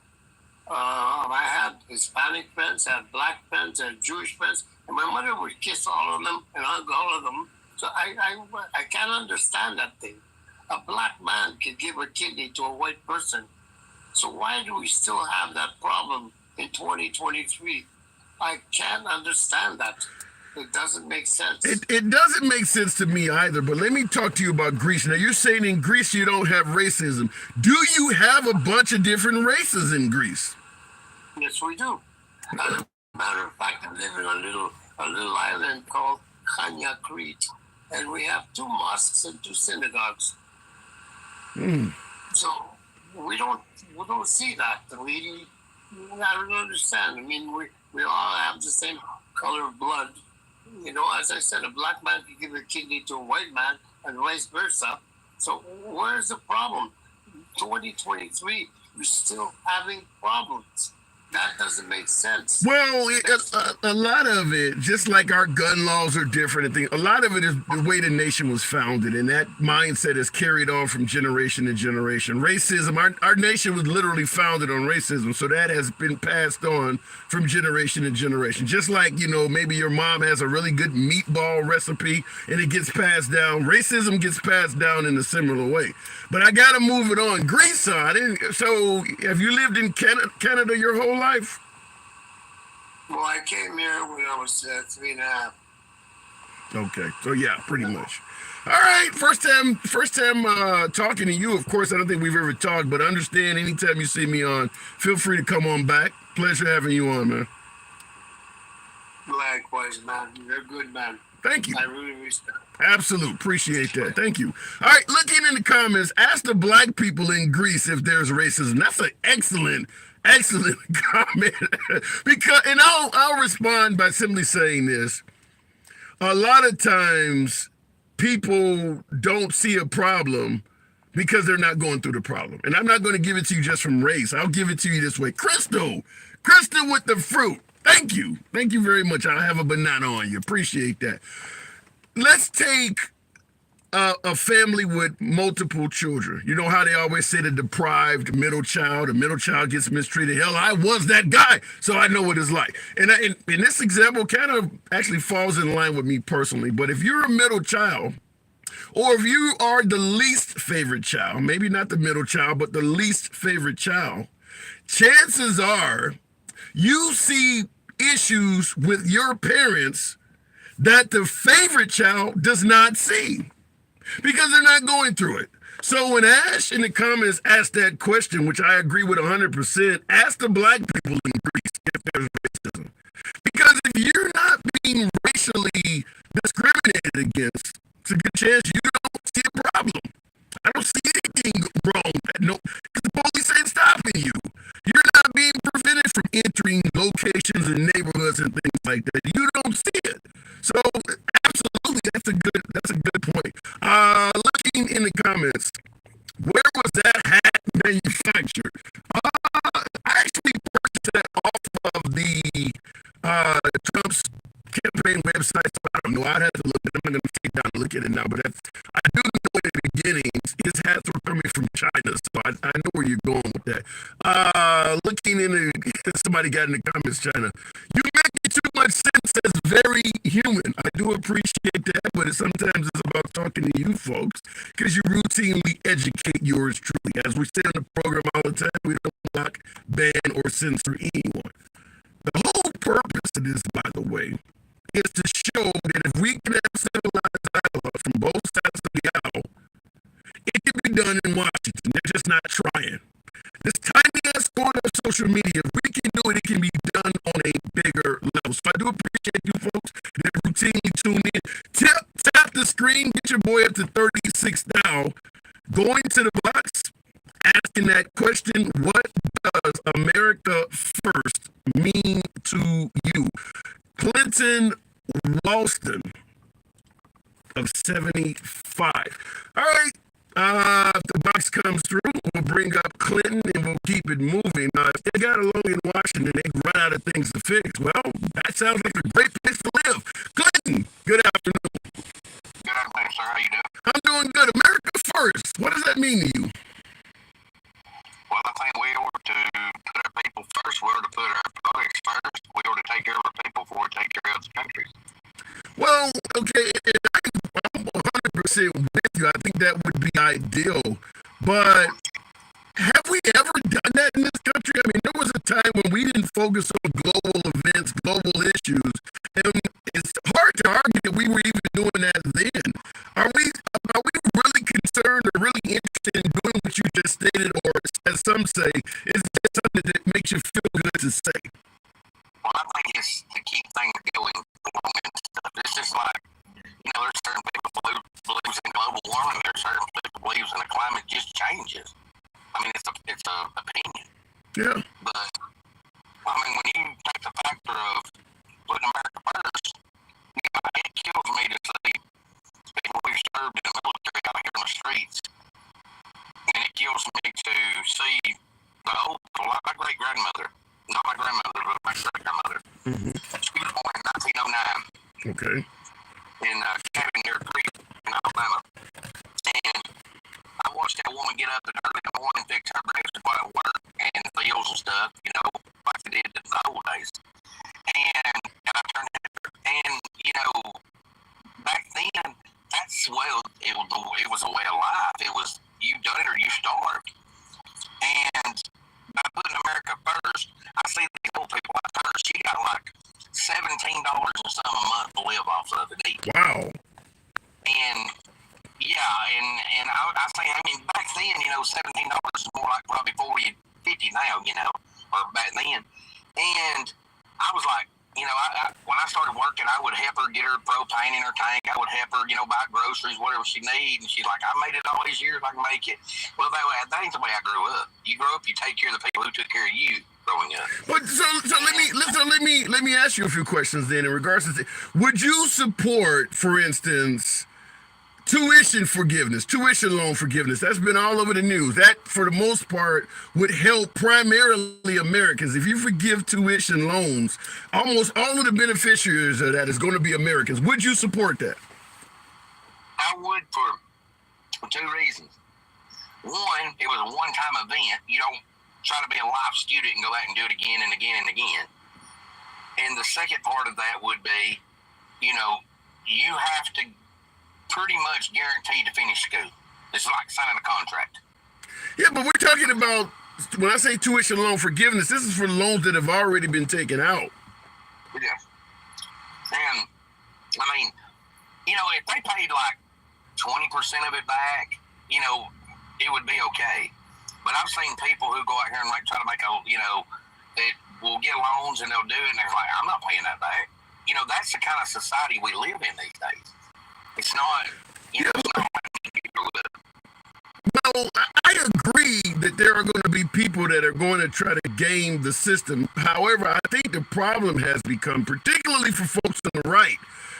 I had Hispanic friends, I had black friends, I had Jewish friends, and my mother would kiss all of them and hug all of them. So I can't understand that thing. A black man could give a kidney to a white person. So why do we still have that problem in 2023? I can't understand that. It doesn't make sense. It doesn't make sense to me either, but let me talk to you about Greece. Now, you're saying in Greece you don't have racism. Do you have a bunch of different races in Greece? Yes, we do. As a matter of fact, I live in a little island called Chania, Crete, and we have 2 mosques and 2 synagogues. So we don't see that. I don't understand. I mean, we all have the same color of blood. As I said, a black man can give a kidney to a white man and vice versa. So where's the problem? 2023, we're still having problems. That doesn't make sense. Well, a lot of it, just like our gun laws are different and things, a lot of it is the way the nation was founded, and that mindset is carried on from generation to generation. Racism, our nation was literally founded on racism, so that has been passed on from generation to generation. Just like, maybe your mom has a really good meatball recipe and it gets passed down. Racism gets passed down in a similar way. But I got to move it on. Greece, so have you lived in Canada your whole life? Well, I came here when I was 3.5. Okay, so yeah, pretty much. All right, first time talking to you. Of course, I don't think we've ever talked, but understand anytime you see me on, feel free to come on back. Pleasure having you on, man. Likewise, man. You're a good man. Thank you. I really respect. Absolute. Appreciate that. Thank you. All right, looking in the comments, ask the black people in Greece if there's racism. That's an excellent comment. And I'll respond by simply saying this. A lot of times people don't see a problem because they're not going through the problem. And I'm not going to give it to you just from race. I'll give it to you this way. Crystal with the fruit. Thank you. Thank you very much. I'll have a banana on you. Appreciate that. Let's take a family with multiple children. You know how they always say the deprived middle child, the middle child gets mistreated. Hell, I was that guy, so I know what it's like. And this example kind of actually falls in line with me personally. But if you're a middle child, or if you are the least favorite child, maybe not the middle child, but the least favorite child, chances are you see issues with your parents that the favorite child does not see because they're not going through it. So when Ash in the comments asked that question, which I agree with 100%, ask the black people in Greece if there's racism. Because if you're not being racially discriminated against, it's a good chance you don't see a problem. I don't see anything wrong. No, because the police ain't stopping you. You're not being prevented from entering locations and neighborhoods and things like that. You don't see it. So absolutely, that's a good point. Looking in the comments, where was that hat manufactured? I actually purchased that off of the Trump's campaign website. So I don't know. I'd have to look. I'm not going to take down and look at it now, but I do know in the beginning his hats were coming from China, so I know where you're going with that. Looking in somebody got in the comments, China. You make too much sense as very human. I do appreciate that, but sometimes it's about talking to you folks because you routinely educate yours truly. As we say on the program all the time, we don't block, ban, or censor anyone. The whole purpose of this, by the way, is to show that if we can have civilized dialogue from both sides of the aisle, it can be done in Washington. They're just not trying. This tiny ass corner of social media, if we can do it, it can be done on a bigger level. So I do appreciate you folks that routinely tune in. Tap the screen, get your boy up to 36 now. Going to the box, asking that question, what does America first mean to you? Clinton Walston of 75. All right. If the box comes through, we'll bring up Clinton and we'll keep it moving. If they got along in Washington, they run out of things to fix. Well, that sounds like a great place to live. Clinton, good afternoon. Good afternoon, sir. How you doing? I'm doing good. America first. What does that mean to you? Well, I think we ought to put our people first. We ought to put our products first. We ought to take care of our people before we take care of the countries. Well, okay, I'm 100% with you. I think that would be ideal. But have we ever done that in this country? I mean, there was a time when we didn't focus on global events, global issues, and it's hard to argue that we were even doing that then. Are we really concerned or really interested in doing what you just stated, or as some say, is it something that makes you feel good to say? Well, I think it's to keep things going along and stuff. It's just like, there's certain people who believes in global warming. There's certain people who believes in the climate just changes. I mean, it's a opinion. Yeah. But, I mean, when you take the factor of putting America first, it kills me to see people we've served in the military out here on the streets. And it kills me to see the old, like my great-grandmother, not my grandmother, but my great-grandmother. Mm-hmm. She was born in 1909. Okay. In Cabin Near Creek in Alabama. And I watched that woman get up early in the morning, fix her breakfast, go out to work, and fields and stuff, like they did in the old days. And I turned to her, and, back then, it was a way of life. It was, you done it or you starved. And by putting America first, I see the old people like her, she got like $17 or something a month to live off of and eat. Wow. And and I say, I mean, back then, $17 is more like probably 40, 50 now, or back then. And I was like, when I started working, I would help her get her propane in her tank. I would help her, buy groceries, whatever she needs. And she's like, I made it all these years, I can make it. Well, that ain't the way I grew up. You grow up, you take care of the people who took care of you growing up. But so let me ask you a few questions then in regards to would you support, for instance, tuition forgiveness, tuition loan forgiveness? That's been all over the news. That, for the most part, would help primarily Americans. If you forgive tuition loans, almost all of the beneficiaries of that is going to be Americans. Would you support that? I would for two reasons. One, it was a one-time event. You don't try to be a life student and go out and do it again and again and again. And the second part of that would be, you have to pretty much guarantee to finish school. It's like signing a contract. Yeah, but we're talking about, when I say tuition loan forgiveness, this is for loans that have already been taken out. Yeah. And, I mean, if they paid like 20% of it back, it would be okay. But I've seen people who go out here and like try to make they will get loans and they'll do it and they're like, I'm not paying that back. That's the kind of society we live in these days. It's not, it's not Well, I agree that there are going to be people that are going to try to game the system. However, I think the problem has become, particularly for folks on the right,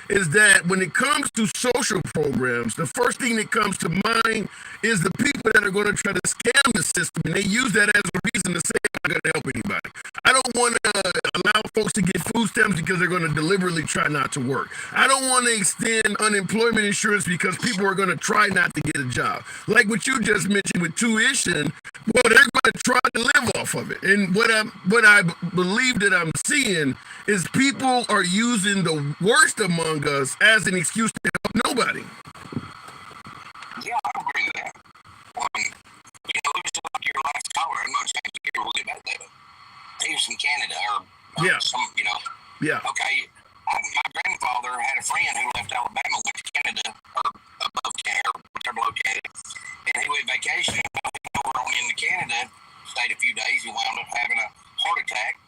is that when it comes to social programs, the first thing that comes to mind is the people that are going to try to scam the system, and they use that as a reason to say, I'm not going to help anybody. I don't want to allow folks to get food stamps because they're going to deliberately try not to work. I don't want to extend unemployment insurance because people are going to try not to get a job. Like what you just mentioned with tuition, well, they're going to try to live off of it. And what I believe that I'm seeing is people are using the worst among us as an excuse to help nobody. Yeah, I agree with that. Just like your last caller, I'm not saying here we'll get back there. He was from Canada or Yeah. Yeah. Okay. My grandfather had a friend who left Alabama, went to Canada or above Canada, or whatever located, and he went vacation over on into Canada, stayed a few days, and wound up having a heart attack.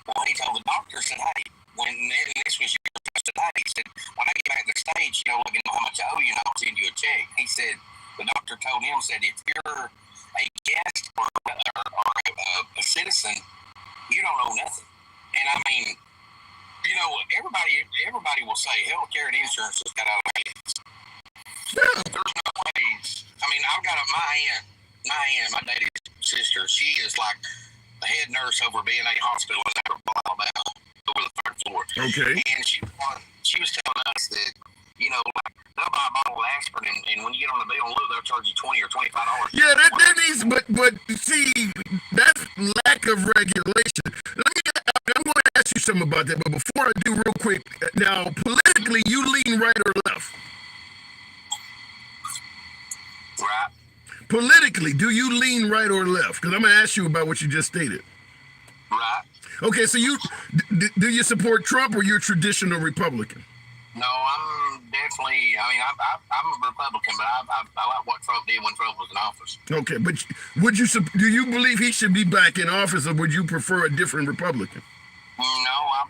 Well, he told the doctor, said, hey, and this was your first today, he said, when I get back to the States, let me know how much I owe you and I'll send you a check. He said, the doctor told him, said, if you're a guest or a citizen, you don't owe nothing. And I mean, everybody will say healthcare and insurance has got out of hands. Yeah. There's no ways. I mean, I've got my aunt, my daddy's sister, she is like the head nurse over B&A Hospital in Alabama, over the third floor. Okay. And she was telling us that, like, they'll buy a bottle of aspirin, and when you get on the bill and look, they'll charge you $20 or $25. Yeah, that needs, but see, that's lack of regulation. I'm going to ask you something about that, but before I do, real quick, now, politically, you lean right or left? Right. Politically, do you lean right or left? Because I'm going to ask you about what you just stated. Right. Okay, so do you support Trump or you're a traditional Republican? No, I'm definitely, I'm a Republican, but I like what Trump did when Trump was in office. Okay, but do you believe he should be back in office, or would you prefer a different Republican? No, I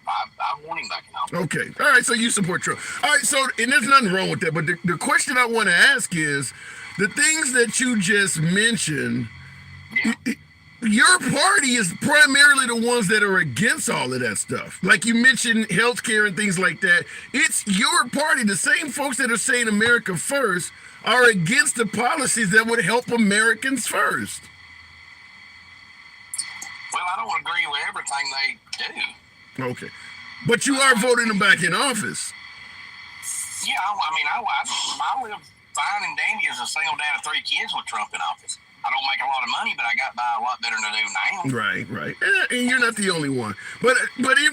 want him back in office. Okay, all right, so you support Trump. All right, so, and there's nothing wrong with that, but the question I want to ask is, the things that you just mentioned, yeah. Your party is primarily the ones that are against all of that stuff. Like you mentioned healthcare and things like that. It's your party. The same folks that are saying America first are against the policies that would help Americans first. Well, I don't agree with everything they do. Okay. But you are voting them back in office. Yeah, I live fine and dandy as a single dad of 3 kids with Trump in office. I don't make a lot of money, but I got by a lot better than I do now. Right. And you're not the only one. But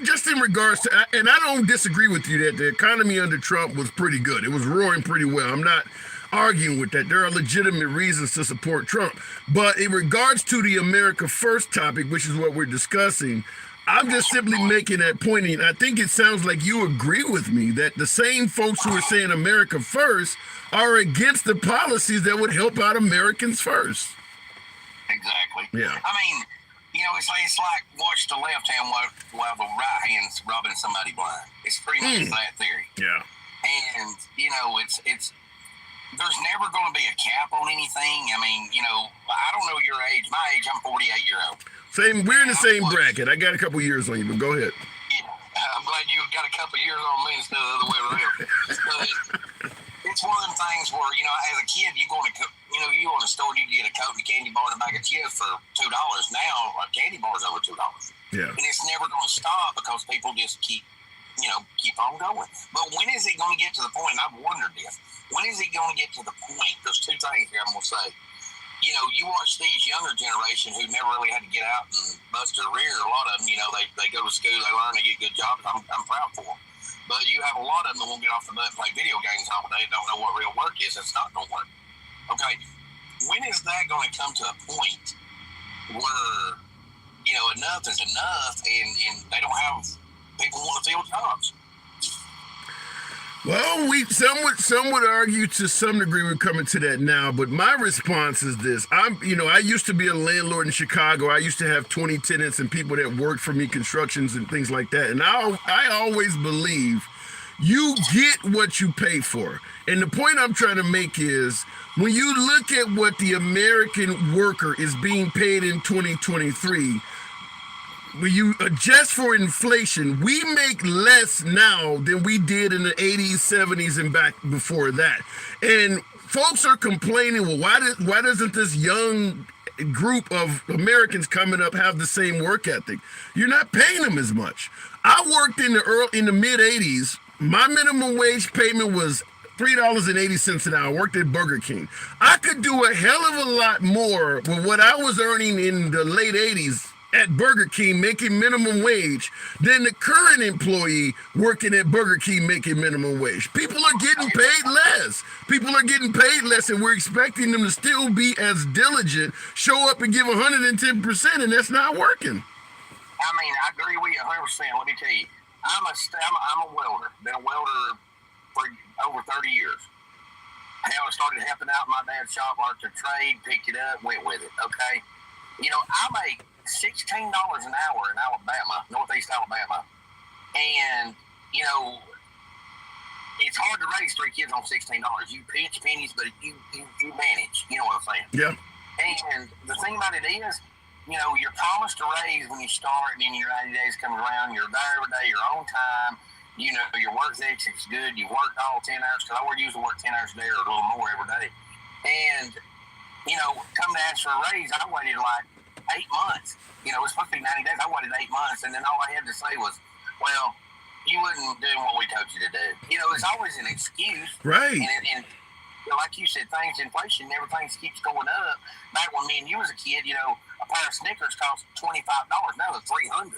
just in regards to, and I don't disagree with you that the economy under Trump was pretty good. It was roaring pretty well. I'm not arguing with that. There are legitimate reasons to support Trump. But in regards to the America First topic, which is what we're discussing, I'm just simply making that point. And I think it sounds like you agree with me that the same folks who are saying America First are against the policies that would help out Americans first. Exactly. Yeah. I mean, it's like watch the left hand while the right hand's rubbing somebody blind. It's pretty much that theory. Yeah. And it's there's never going to be a cap on anything. I mean, I don't know your age. My age, I'm 48-year-old. Same. We're in the same bracket. I got a couple years on you, but go ahead. Yeah, I'm glad you got a couple years on me instead of the other way around. But it's one of them things where, as a kid, you go in a store, you get a Coke and a candy bar and a bag of chips for $2. Now, a candy bar is over $2. Yeah. And it's never going to stop because people just keep on going. But when is it going to get to the point, and I've wondered this, when is it going to get to the point, there's two things here I'm going to say. You know, you watch these younger generations who never really had to get out and bust their rear. A lot of them, you know, they go to school, they learn, they get good jobs. I'm proud for them. But you have a lot of them that won't get off the butt and play video games all day, don't know what real work is. It's not going to work. Okay, when is that going to come to a point where, you know, enough is enough and they don't have people want to fill jobs? Well, some would argue to some degree we're coming to that now, but my response is this. I used to be a landlord in Chicago. I used to have 20 tenants and people that worked for me, constructions and things like that. And I always believe you get what you pay for. And the point I'm trying to make is when you look at what the American worker is being paid in 2023, when you adjust for inflation, we make less now than we did in the 80s, 70s, and back before that. And folks are complaining, well, why doesn't this young group of Americans coming up have the same work ethic? You're not paying them as much. I worked in the mid 80s. My minimum wage payment was $3.80 an hour. I worked at Burger King. I could do a hell of a lot more with what I was earning in the late 80s at Burger King making minimum wage than the current employee working at Burger King making minimum wage. People are getting paid less. People are getting paid less, and we're expecting them to still be as diligent, show up and give 110%, and that's not working. I mean, I agree with you 100%. Let me tell you, I'm a welder. Been a welder for over 30 years. Hell, I started helping out in my dad's shop, learned to trade, picked it up, went with it, okay? You know, I make $16 an hour in Alabama, Northeast Alabama. And, you know, it's hard to raise 3 kids on $16. You pinch pennies, but you manage. You know what I'm saying? Yeah. And the thing about it is, you know, you're promised to raise when you start, and then your 90 days come around. You're there every day, your own time. You know, your work ethic's good. You worked all 10 hours, because I would usually work 10 hours a day or a little more every day. And, you know, come to ask for a raise, I waited like 8 months. You know, it was supposed to be 90 days. I waited 8 months, and then all I had to say was, well, you wasn't doing what we told you to do. You know, it's always an excuse. Right. And you know, like you said, things, inflation, everything keeps going up. Back when me and you was a kid, you know, a pair of Snickers cost $25. Now they're $300.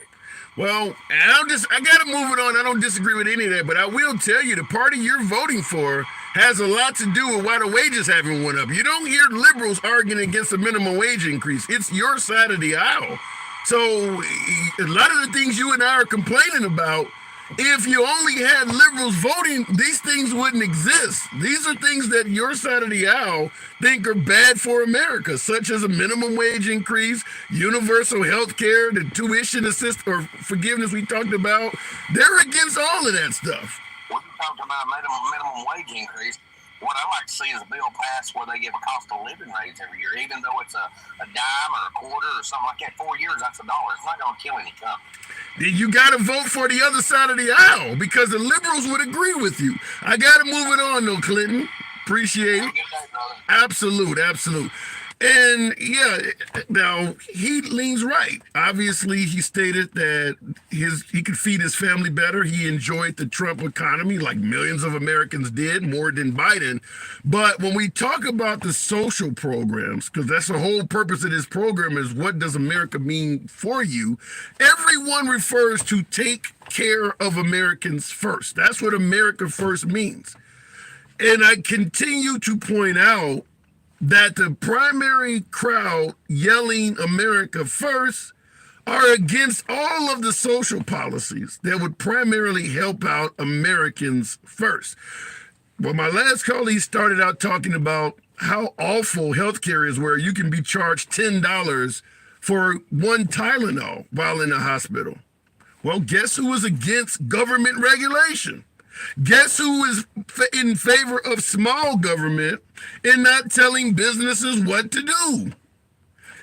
Well, I got to move it on. I don't disagree with any of that, but I will tell you the party you're voting for has a lot to do with why the wages haven't went up. You don't hear liberals arguing against a minimum wage increase. It's your side of the aisle. So a lot of the things you and I are complaining about, if you only had liberals voting, these things wouldn't exist. These are things that your side of the aisle think are bad for America, such as a minimum wage increase, universal health care, the tuition assist or forgiveness we talked about. They're against all of that stuff. When you talked about a minimum wage increase, what I like to see is a bill passed where they give a cost of living raise every year, even though it's a dime or a quarter or something like that. 4 years, that's $1. It's not going to kill any company. You got to vote for the other side of the aisle because the liberals would agree with you. I got to move it on, though, Clinton. Appreciate it. Absolute. And yeah, now he leans right. Obviously, he stated that he could feed his family better. He enjoyed the Trump economy like millions of Americans did, more than Biden. But when we talk about the social programs, because that's the whole purpose of this program is what does America mean for you? Everyone refers to take care of Americans first. That's what America first means. And I continue to point out that the primary crowd yelling America first are against all of the social policies that would primarily help out Americans first. Well, my last colleague started out talking about how awful healthcare is, where you can be charged $10 for one Tylenol while in a hospital. Well, guess who was against government regulation? Guess who is in favor of small government and not telling businesses what to do?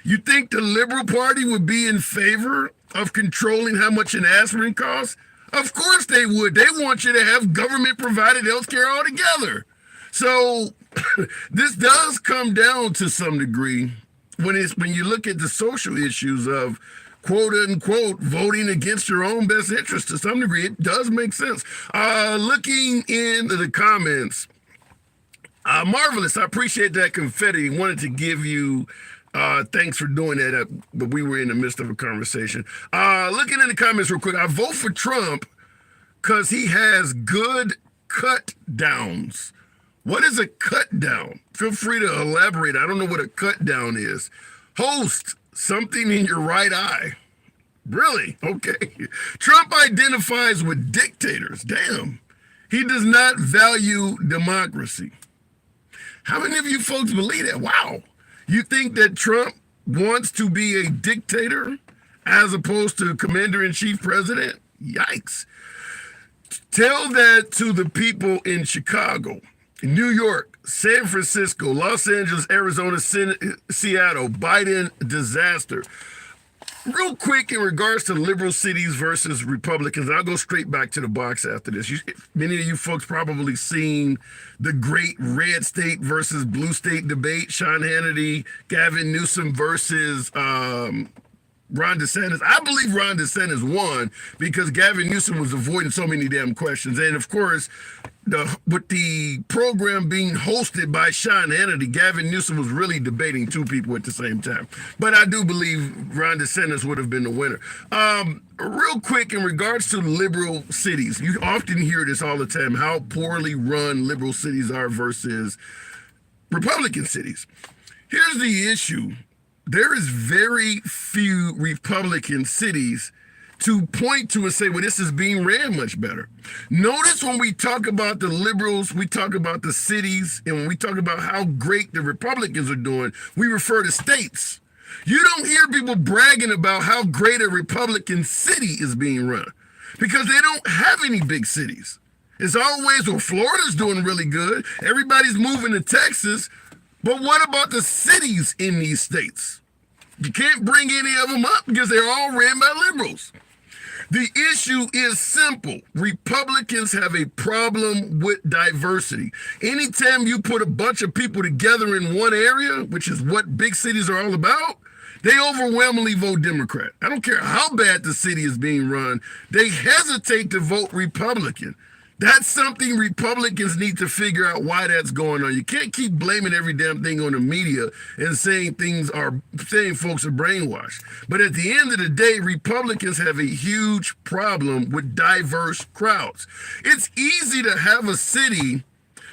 You think the Liberal Party would be in favor of controlling how much an aspirin costs? Of course they would. They want you to have government-provided health care altogether. So this does come down to some degree when you look at the social issues of quote unquote, voting against your own best interest to some degree. It does make sense. Looking into the comments, Marvelous, I appreciate that confetti. Wanted to give you thanks for doing that, but we were in the midst of a conversation. Looking in the comments real quick, I vote for Trump because he has good cut downs. What is a cut down? Feel free to elaborate. I don't know what a cut down is. Host, something in your right eye. Really? Okay. Trump identifies with dictators. Damn. He does not value democracy. How many of you folks believe that? Wow. You think that Trump wants to be a dictator as opposed to commander-in-chief president? Yikes. Tell that to the people in Chicago, New York, San Francisco, Los Angeles, Arizona, Seattle, Biden disaster. Real quick in regards to liberal cities versus Republicans, I'll go straight back to the box after this. Many of you folks probably seen the great red state versus blue state debate, Sean Hannity, Gavin Newsom versus Ron DeSantis. I believe Ron DeSantis won because Gavin Newsom was avoiding so many damn questions. And of course, with the program being hosted by Sean Hannity, Gavin Newsom was really debating two people at the same time. But I do believe Ron DeSantis would have been the winner. Real quick, in regards to liberal cities, you often hear this all the time, how poorly run liberal cities are versus Republican cities. Here's the issue. There is very few Republican cities to point to and say, well, this is being ran much better. Notice when we talk about the liberals, we talk about the cities, and when we talk about how great the Republicans are doing, we refer to states. You don't hear people bragging about how great a Republican city is being run because they don't have any big cities. It's always, well, Florida's doing really good. Everybody's moving to Texas. But what about the cities in these states? You can't bring any of them up because they're all ran by liberals. The issue is simple. Republicans have a problem with diversity. Anytime you put a bunch of people together in one area, which is what big cities are all about, they overwhelmingly vote Democrat. I don't care how bad the city is being run. They hesitate to vote Republican. That's something Republicans need to figure out why that's going on. You can't keep blaming every damn thing on the media and saying folks are brainwashed. But at the end of the day, Republicans have a huge problem with diverse crowds. It's easy to have a city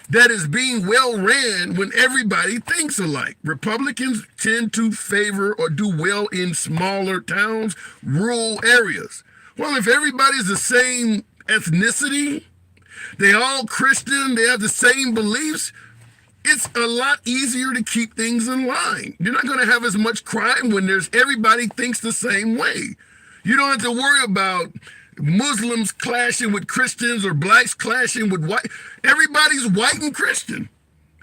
that is being well ran when everybody thinks alike. Republicans tend to favor or do well in smaller towns, rural areas. Well, if everybody's the same ethnicity, they all Christian, they have the same beliefs, it's a lot easier to keep things in line. You're not going to have as much crime when everybody thinks the same way. You don't have to worry about Muslims clashing with Christians or blacks clashing with white. Everybody's white and Christian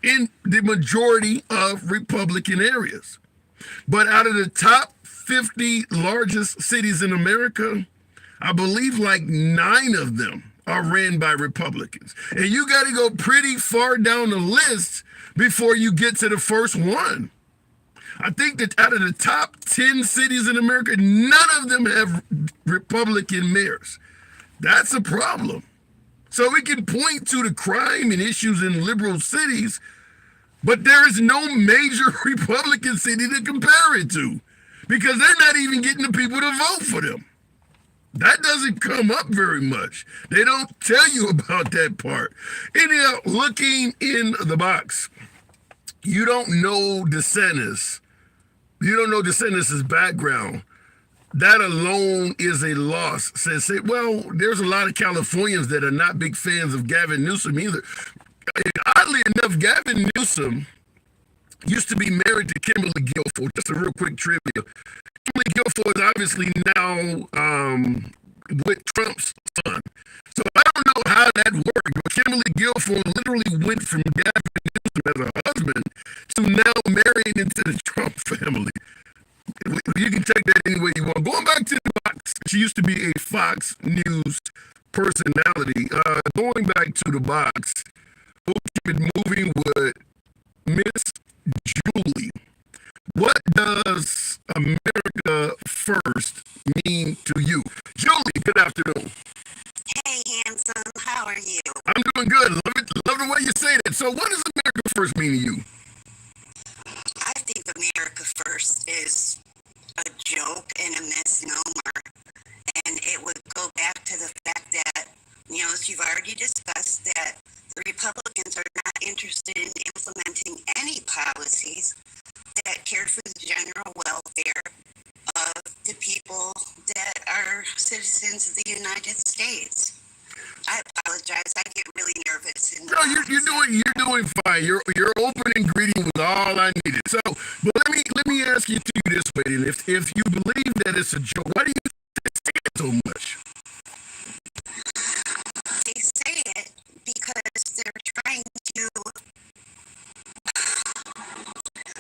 in the majority of Republican areas. But out of the top 50 largest cities in America, I believe like 9 of them are ran by Republicans. And you got to go pretty far down the list before you get to the first one. I think that out of the top 10 cities in America, none of them have Republican mayors. That's a problem. So we can point to the crime and issues in liberal cities, but there is no major Republican city to compare it to because they're not even getting the people to vote for them. That doesn't come up very much. They don't tell you about that part. Anyhow, looking in the box, you don't know DeSantis. You don't know DeSantis' background. That alone is a loss. Say, well, there's a lot of Californians that are not big fans of Gavin Newsom either. Oddly enough, Gavin Newsom used to be married to Kimberly Guilfoyle. Just a real quick trivia. Kimberly Guilfoyle is obviously now with Trump's son. So I don't know how that worked, but Kimberly Guilfoyle literally went from Gavin Newsom as a husband to now marrying into the Trump family. You can take that any way you want. Going back to the box, she used to be a Fox News personality. Going back to the box, we'll keep it moving with Miss Julie. What does America First different way you say that. So what does America First mean to you? I think America First is a joke and a misnomer. And it would go back to the fact that, as you've already discussed, that the Republicans are not interested in implementing any policies that care for the general welfare of the people that are citizens of the United States. I apologize. I get really nervous. No, you're doing fine. Your opening greeting was all I needed. So, but let me ask you this way, then. If you believe that it's a joke, why do you say it so much? They say it because they're trying to.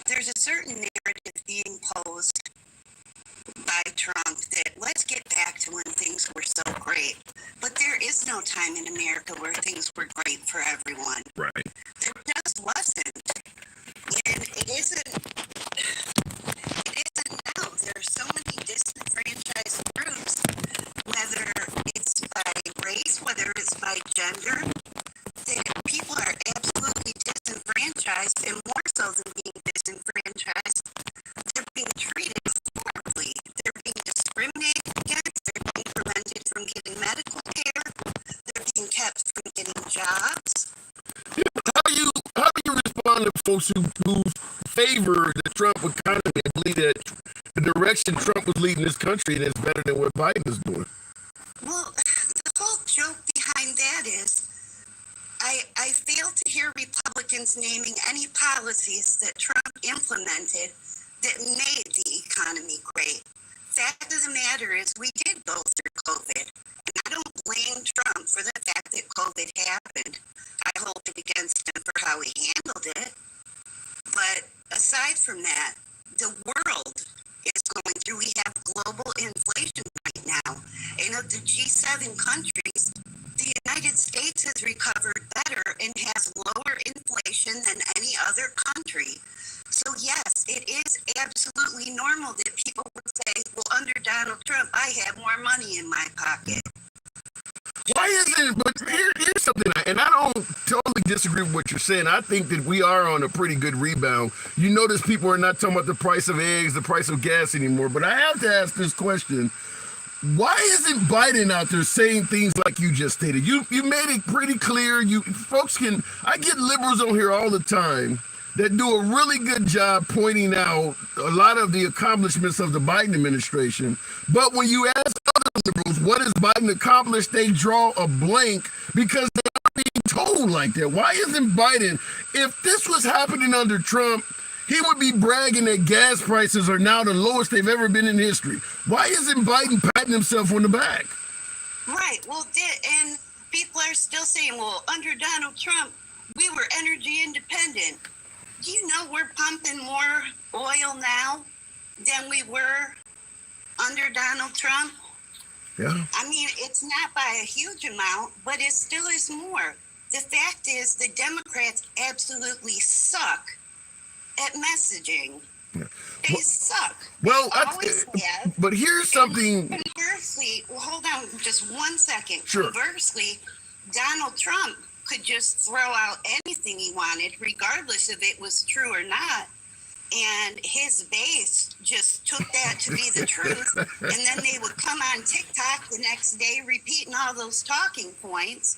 There's a certain narrative being posed by Trump that let's get back to when things were so great. But there is no time in America where things were great for everyone. Right. There just wasn't. And it isn't now. There are so many disenfranchised groups, whether it's by race, whether it's by gender, that people are absolutely disenfranchised, and more so than being disenfranchised, they're being treated horribly. They're being discriminated against. They're being prevented from getting medical care. They're being kept from getting jobs. How do you respond to folks who favor the Trump economy and believe that the direction Trump was leading this country is better than what Biden is doing? Well, the whole joke behind that is I fail to hear Republicans naming any policies that Trump implemented that made the economy great. Fact of the matter is we did go through COVID. And I don't blame Trump for the fact that COVID happened. I hold it against him for how he handled it. But aside from that, the world is going through, we have global inflation right now. And of the G7 countries, the United States has recovered better and has lower inflation than any other country. So yes, it is absolutely normal that people would say, well, under Donald Trump, I have more money in my pocket. Why isn't? But here's something, and I don't totally disagree with what you're saying. I think that we are on a pretty good rebound. You notice people are not talking about the price of eggs, the price of gas anymore. But I have to ask this question: why isn't Biden out there saying things like you just stated? You made it pretty clear. I get liberals on here all the time that do a really good job pointing out a lot of the accomplishments of the Biden administration. But when you ask other liberals, what has Biden accomplished, they draw a blank because they are being told like that. Why isn't Biden, if this was happening under Trump, he would be bragging that gas prices are now the lowest they've ever been in history. Why isn't Biden patting himself on the back? Right. Well, and people are still saying, well, under Donald Trump, we were energy independent. Do you know we're pumping more oil now than we were under Donald Trump? Yeah. I mean, it's not by a huge amount, but it still is more. The fact is the Democrats absolutely suck at messaging. Yeah. They suck. Well, They always have. but here's something. Conversely, well, hold on just 1 second. Sure. Conversely, Donald Trump could just throw out anything he wanted, regardless if it was true or not. And his base just took that to be the truth. And then they would come on TikTok the next day repeating all those talking points.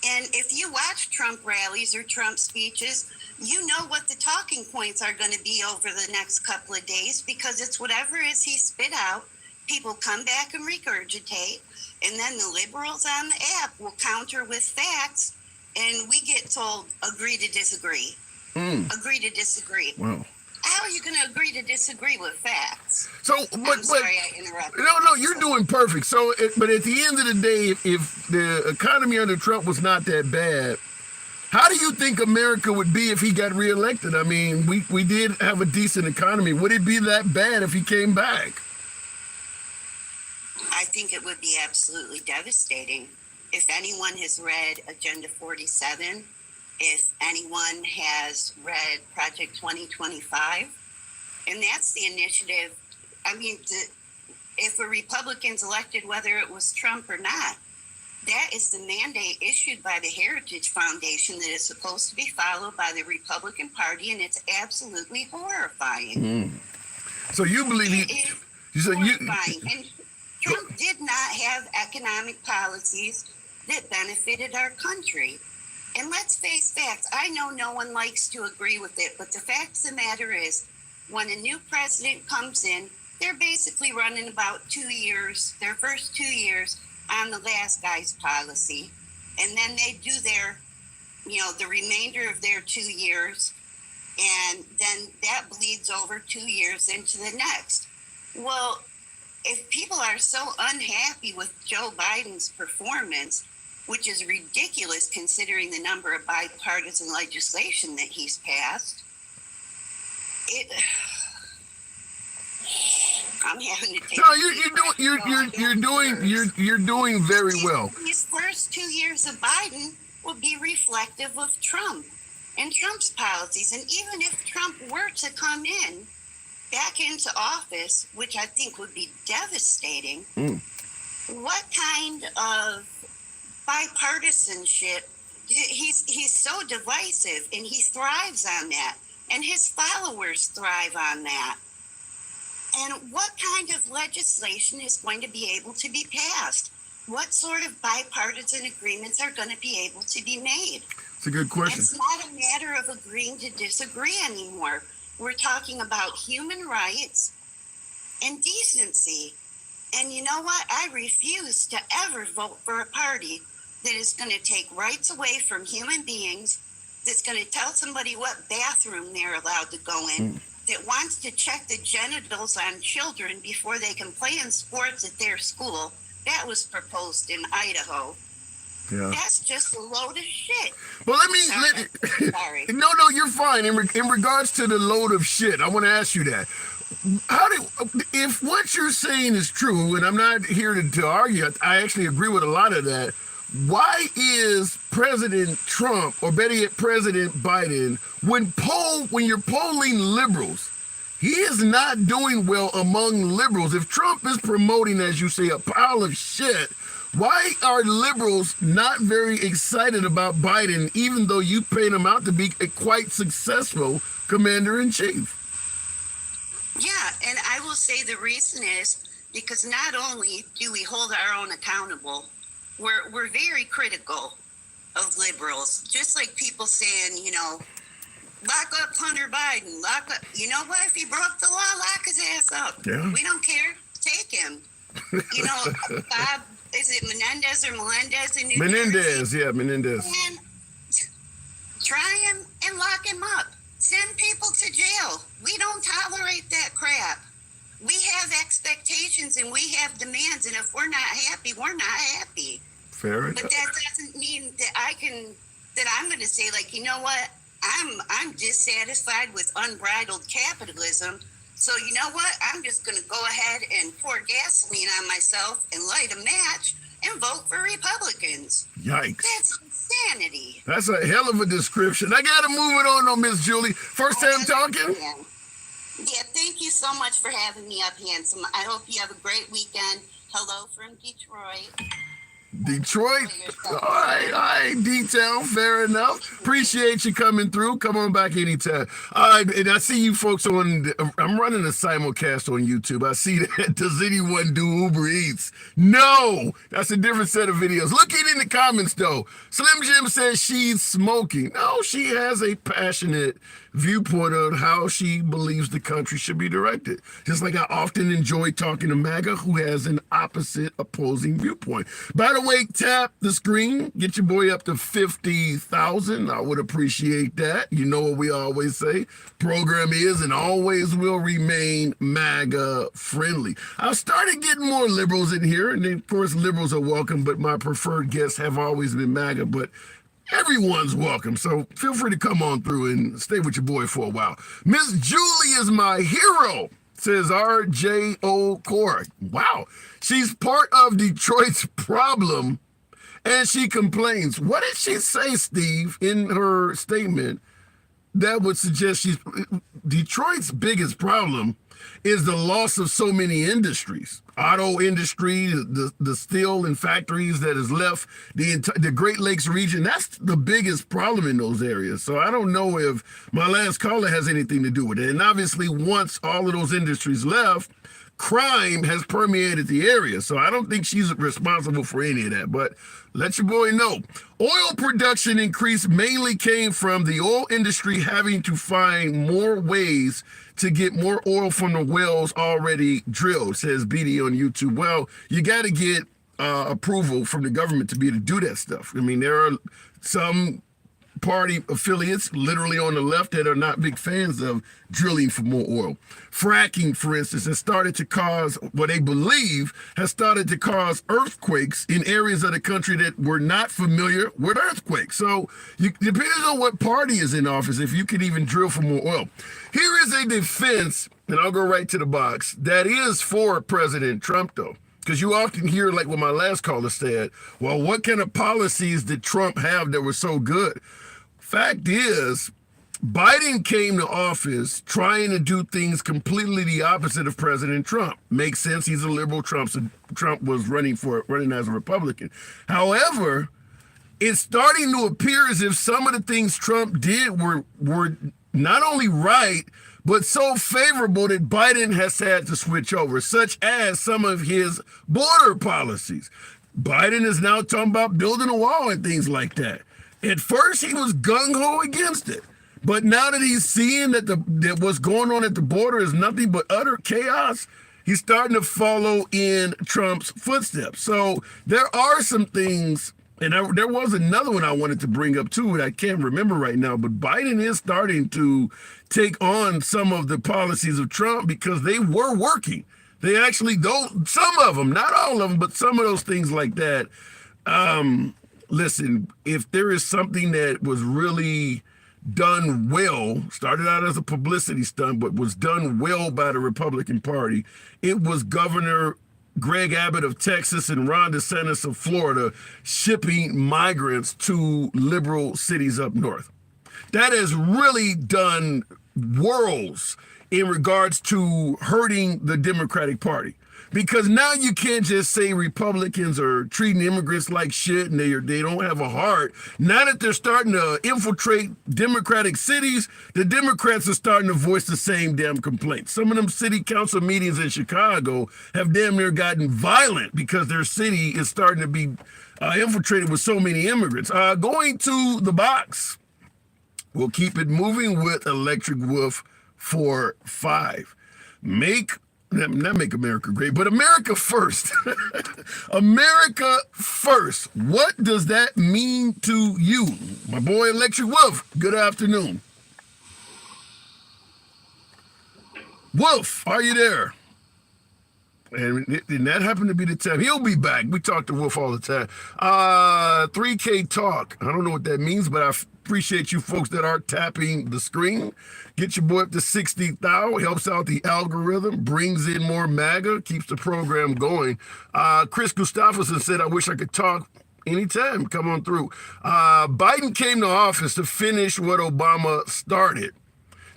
And if you watch Trump rallies or Trump speeches, you know what the talking points are going to be over the next couple of days, because it's whatever it is he spit out, people come back and regurgitate, and then the liberals on the app will counter with facts, and we get told, agree to disagree. Agree to disagree. Wow. How are you going to agree to disagree with facts? So, I'm sorry I interrupted. No, you're doing perfect. So, but at the end of the day, if the economy under Trump was not that bad, how do you think America would be if he got reelected? I mean, we did have a decent economy. Would it be that bad if he came back? I think it would be absolutely devastating. If anyone has read Agenda 47, if anyone has read Project 2025, and that's the initiative. I mean, if a Republican's elected, whether it was Trump or not, that is the mandate issued by the Heritage Foundation that is supposed to be followed by the Republican Party, and it's absolutely horrifying. So you believe It he? is You said you? horrifying. And Trump did not have economic policies that benefited our country. And let's face facts. I know no one likes to agree with it, but the fact of the matter is, when a new president comes in, they're basically running about 2 years, their first 2 years, on the last guy's policy. And then they do their, the remainder of their 2 years. And then that bleeds over 2 years into the next. Well, if people are so unhappy with Joe Biden's performance, which is ridiculous considering the number of bipartisan legislation that he's passed, I'm having to take. No, you're doing very well. These first 2 years of Biden will be reflective of Trump and Trump's policies. And even if Trump were to come in back into office, which I think would be devastating, what kind of bipartisanship? He's so divisive, and he thrives on that, and his followers thrive on that. And what kind of legislation is going to be able to be passed? What sort of bipartisan agreements are going to be able to be made? It's a good question. It's not a matter of agreeing to disagree anymore. We're talking about human rights and decency. And you know what? I refuse to ever vote for a party that is going to take rights away from human beings, that's going to tell somebody what bathroom they're allowed to go in, that wants to check the genitals on children before they can play in sports at their school. That was proposed in Idaho. Yeah. That's just a load of shit. Well, Sorry. No, you're fine. In regards to the load of shit, I want to ask you that. If what you're saying is true, and I'm not here to argue, I actually agree with a lot of that. Why is President Trump, or better yet, President Biden, when you're polling liberals, he is not doing well among liberals? If Trump is promoting, as you say, a pile of shit, why are liberals not very excited about Biden, even though you paint him out to be a quite successful commander-in-chief? Yeah, and I will say the reason is because not only do we hold our own accountable, we're very critical of liberals. Just like people saying, lock up Hunter Biden, lock up. You know what? If he broke the law, lock his ass up. Yeah. We don't care. Take him. Bob, is it Menendez or Melendez in New Jersey? Menendez. And try him and lock him up. Send people to jail. We don't tolerate that crap. We have expectations and we have demands, and if we're not happy, we're not happy. Fair enough. But that doesn't mean that I'm going to say, like, you know what? I'm dissatisfied with unbridled capitalism. So you know what? I'm just going to go ahead and pour gasoline on myself and light a match and vote for Republicans. Yikes. That's insanity. That's a hell of a description. I got to move it on, Miss Julie. First time talking? Yeah, thank you so much for having me up, handsome. I hope you have a great weekend. Hello from Detroit. Detroit. All right, D-Town, fair enough. Appreciate you coming through. Come on back anytime. All right, and I see you folks I'm running a simulcast on YouTube. I see that. Does anyone do Uber Eats? No, that's a different set of videos. Looking in the comments, though, Slim Jim says she's smoking. No, she has a passionate viewpoint on how she believes the country should be directed. Just like I often enjoy talking to MAGA, who has an opposing viewpoint. By the way, tap the screen, get your boy up to 50,000. I would appreciate that. You know what we always say. Program is and always will remain MAGA friendly. I started getting more liberals in here, and of course liberals are welcome, but my preferred guests have always been MAGA, but everyone's welcome, so feel free to come on through and stay with your boy for a while. Miss Julie is my hero, says RJO Core. Wow, she's part of Detroit's problem, and she complains. What did she say, Steve, in her statement that would suggest Detroit's biggest problem is the loss of so many industries. Auto industry, the steel and factories that is left, the Great Lakes region, that's the biggest problem in those areas. So I don't know if my last caller has anything to do with it. And obviously, once all of those industries left, crime has permeated the area. So I don't think she's responsible for any of that. But let your boy know. Oil production increase mainly came from the oil industry having to find more ways to get more oil from the wells already drilled, says BD on YouTube. Well, you got to get approval from the government to be able to do that stuff. I mean, there are some party affiliates literally on the left that are not big fans of drilling for more oil. Fracking, for instance, has started to cause what they believe has started to cause earthquakes in areas of the country that were not familiar with earthquakes. So depending on what party is in office, if you could even drill for more oil. Here is a defense, and I'll go right to the box, that is for President Trump, though. Because you often hear, like what my last caller said, well, what kind of policies did Trump have that were so good? Fact is, Biden came to office trying to do things completely the opposite of President Trump. Makes sense. He's a liberal. Trump was running as a Republican. However, it's starting to appear as if some of the things Trump did were not only right, but so favorable that Biden has had to switch over, such as some of his border policies. Biden is now talking about building a wall and things like that. At first, he was gung-ho against it. But now that he's seeing that what's going on at the border is nothing but utter chaos, he's starting to follow in Trump's footsteps. So there are some things, and there was another one I wanted to bring up too, that I can't remember right now, but Biden is starting to take on some of the policies of Trump because they were working. They actually don't, some of them, not all of them, but some of those things like that. Listen, if there is something that was really done well, started out as a publicity stunt, but was done well by the Republican Party, it was Governor Greg Abbott of Texas and Ron DeSantis of Florida shipping migrants to liberal cities up north. That has really done worlds in regards to hurting the Democratic Party. Because now you can't just say Republicans are treating immigrants like shit and they don't have a heart. Now that they're starting to infiltrate Democratic cities, the Democrats are starting to voice the same damn complaints. Some of them city council meetings in Chicago have damn near gotten violent because their city is starting to be infiltrated with so many immigrants. Going to the box, we'll keep it moving with Electric Wolf for 5. Not make America great, but America first. America first. What does that mean to you? My boy Electric Wolf, good afternoon. Wolf, are you there? And that happened to be the time. He'll be back. We talk to Wolf all the time. 3K Talk. I don't know what that means, but I appreciate you folks that are tapping the screen. Get your boy up to 60,000. Helps out the algorithm. Brings in more MAGA. Keeps the program going. Chris Gustafson said, I wish I could talk anytime. Come on through. Biden came to office to finish what Obama started.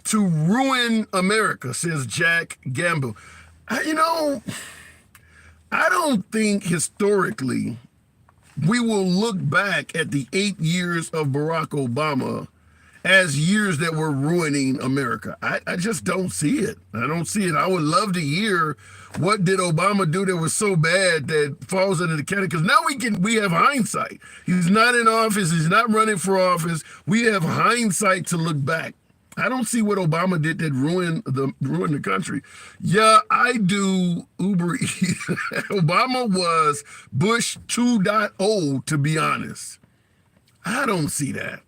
To ruin America, says Jack Gamble. I don't think historically we will look back at the 8 years of Barack Obama as years that were ruining America. I just don't see it. I don't see it. I would love to hear what did Obama do that was so bad that falls under the category, because now we have hindsight. He's not in office. He's not running for office. We have hindsight to look back. I don't see what Obama did that ruined the country. Yeah, I do Uber Eats. Obama was Bush 2.0, to be honest. I don't see that.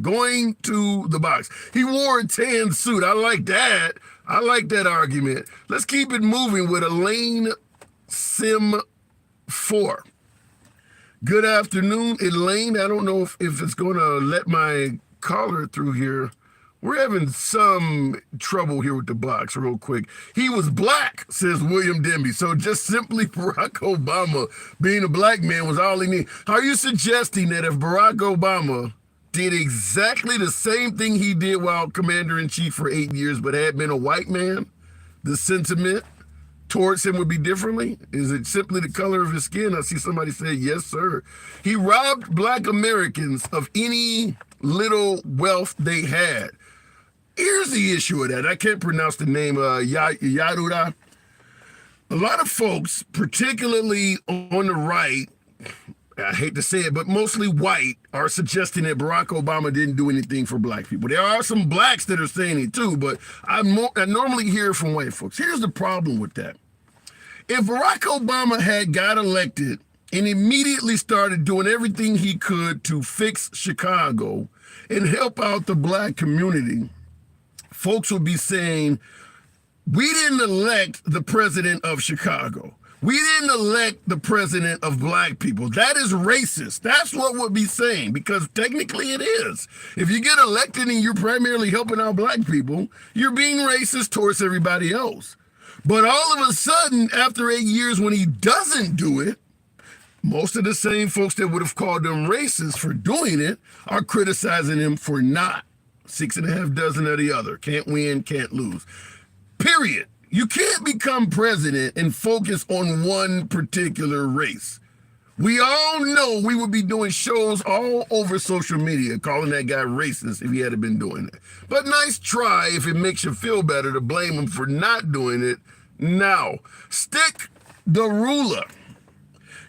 Going to the box. He wore a tan suit. I like that. I like that argument. Let's keep it moving with Elaine Sim 4. Good afternoon, Elaine. I don't know if it's going to let my caller through here. We're having some trouble here with the box real quick. He was black, says William Denby. So just simply Barack Obama being a black man was all he needed. Are you suggesting that if Barack Obama did exactly the same thing he did while commander-in-chief for 8 years, but had been a white man, the sentiment towards him would be differently? Is it simply the color of his skin? I see somebody say, yes, sir. He robbed black Americans of any little wealth they had. Here's the issue with that. I can't pronounce the name, Yadura. A lot of folks, particularly on the right, I hate to say it, but mostly white, are suggesting that Barack Obama didn't do anything for black people. There are some blacks that are saying it too, but I normally hear from white folks. Here's the problem with that. If Barack Obama had got elected and immediately started doing everything he could to fix Chicago and help out the black community, folks would be saying, we didn't elect the president of Chicago. We didn't elect the president of black people. That is racist. That's what we'll be saying, because technically it is. If you get elected and you're primarily helping out black people, you're being racist towards everybody else. But all of a sudden, after 8 years, when he doesn't do it, most of the same folks that would have called him racist for doing it are criticizing him for not. 6.5 dozen of the other. Can't win, can't lose. Period. You can't become president and focus on one particular race. We all know we would be doing shows all over social media calling that guy racist if he had been doing it. But nice try if it makes you feel better to blame him for not doing it now. Stick the ruler.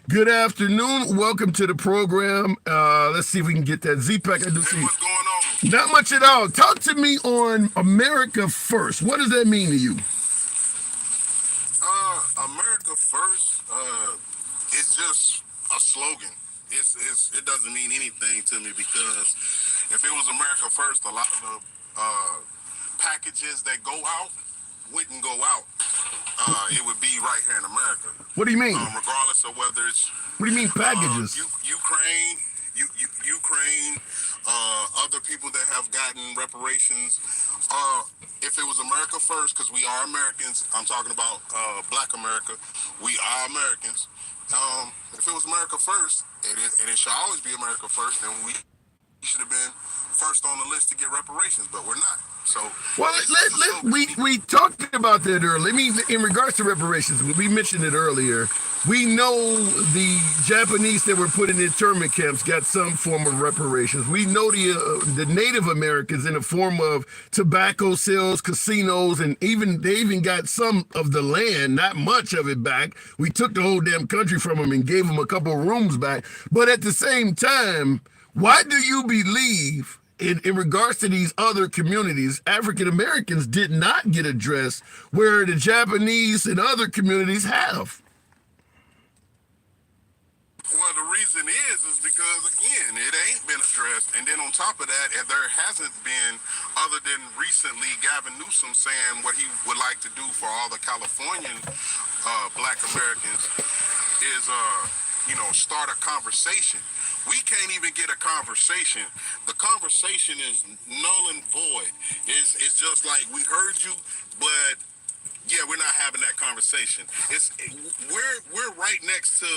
Good afternoon. Welcome to the program. Let's see if we can get that. Z-Pack, I do see. What's going on? Not much at all. Talk to me on America First. What does that mean to you? America First is just a slogan. It doesn't mean anything to me, because if it was America First, a lot of the packages that go out wouldn't go out. It would be right here in America. What do you mean? Regardless of whether it's What do you mean packages? Ukraine, other people that have gotten reparations. If it was America First, because we are Americans, I'm talking about Black America, we are Americans. If it was America First, and it should always be America First, then we should have been first on the list to get reparations, but we're not. So, well, we talked about that earlier. I mean, in regards to reparations, we mentioned it earlier. We know the Japanese that were put in internment camps got some form of reparations. We know the Native Americans in the form of tobacco sales, casinos, and they even got some of the land, not much of it back. We took the whole damn country from them and gave them a couple of rooms back. But at the same time, why do you believe in regards to these other communities, African Americans did not get addressed where the Japanese and other communities have? Well, the reason is because, again, it ain't been addressed. And then on top of that, there hasn't been, other than recently Gavin Newsom saying what he would like to do for all the Californian Black Americans is, start a conversation. We can't even get a conversation. The conversation is null and void. It's just like, we heard you, but yeah, we're not having that conversation. We're right next to,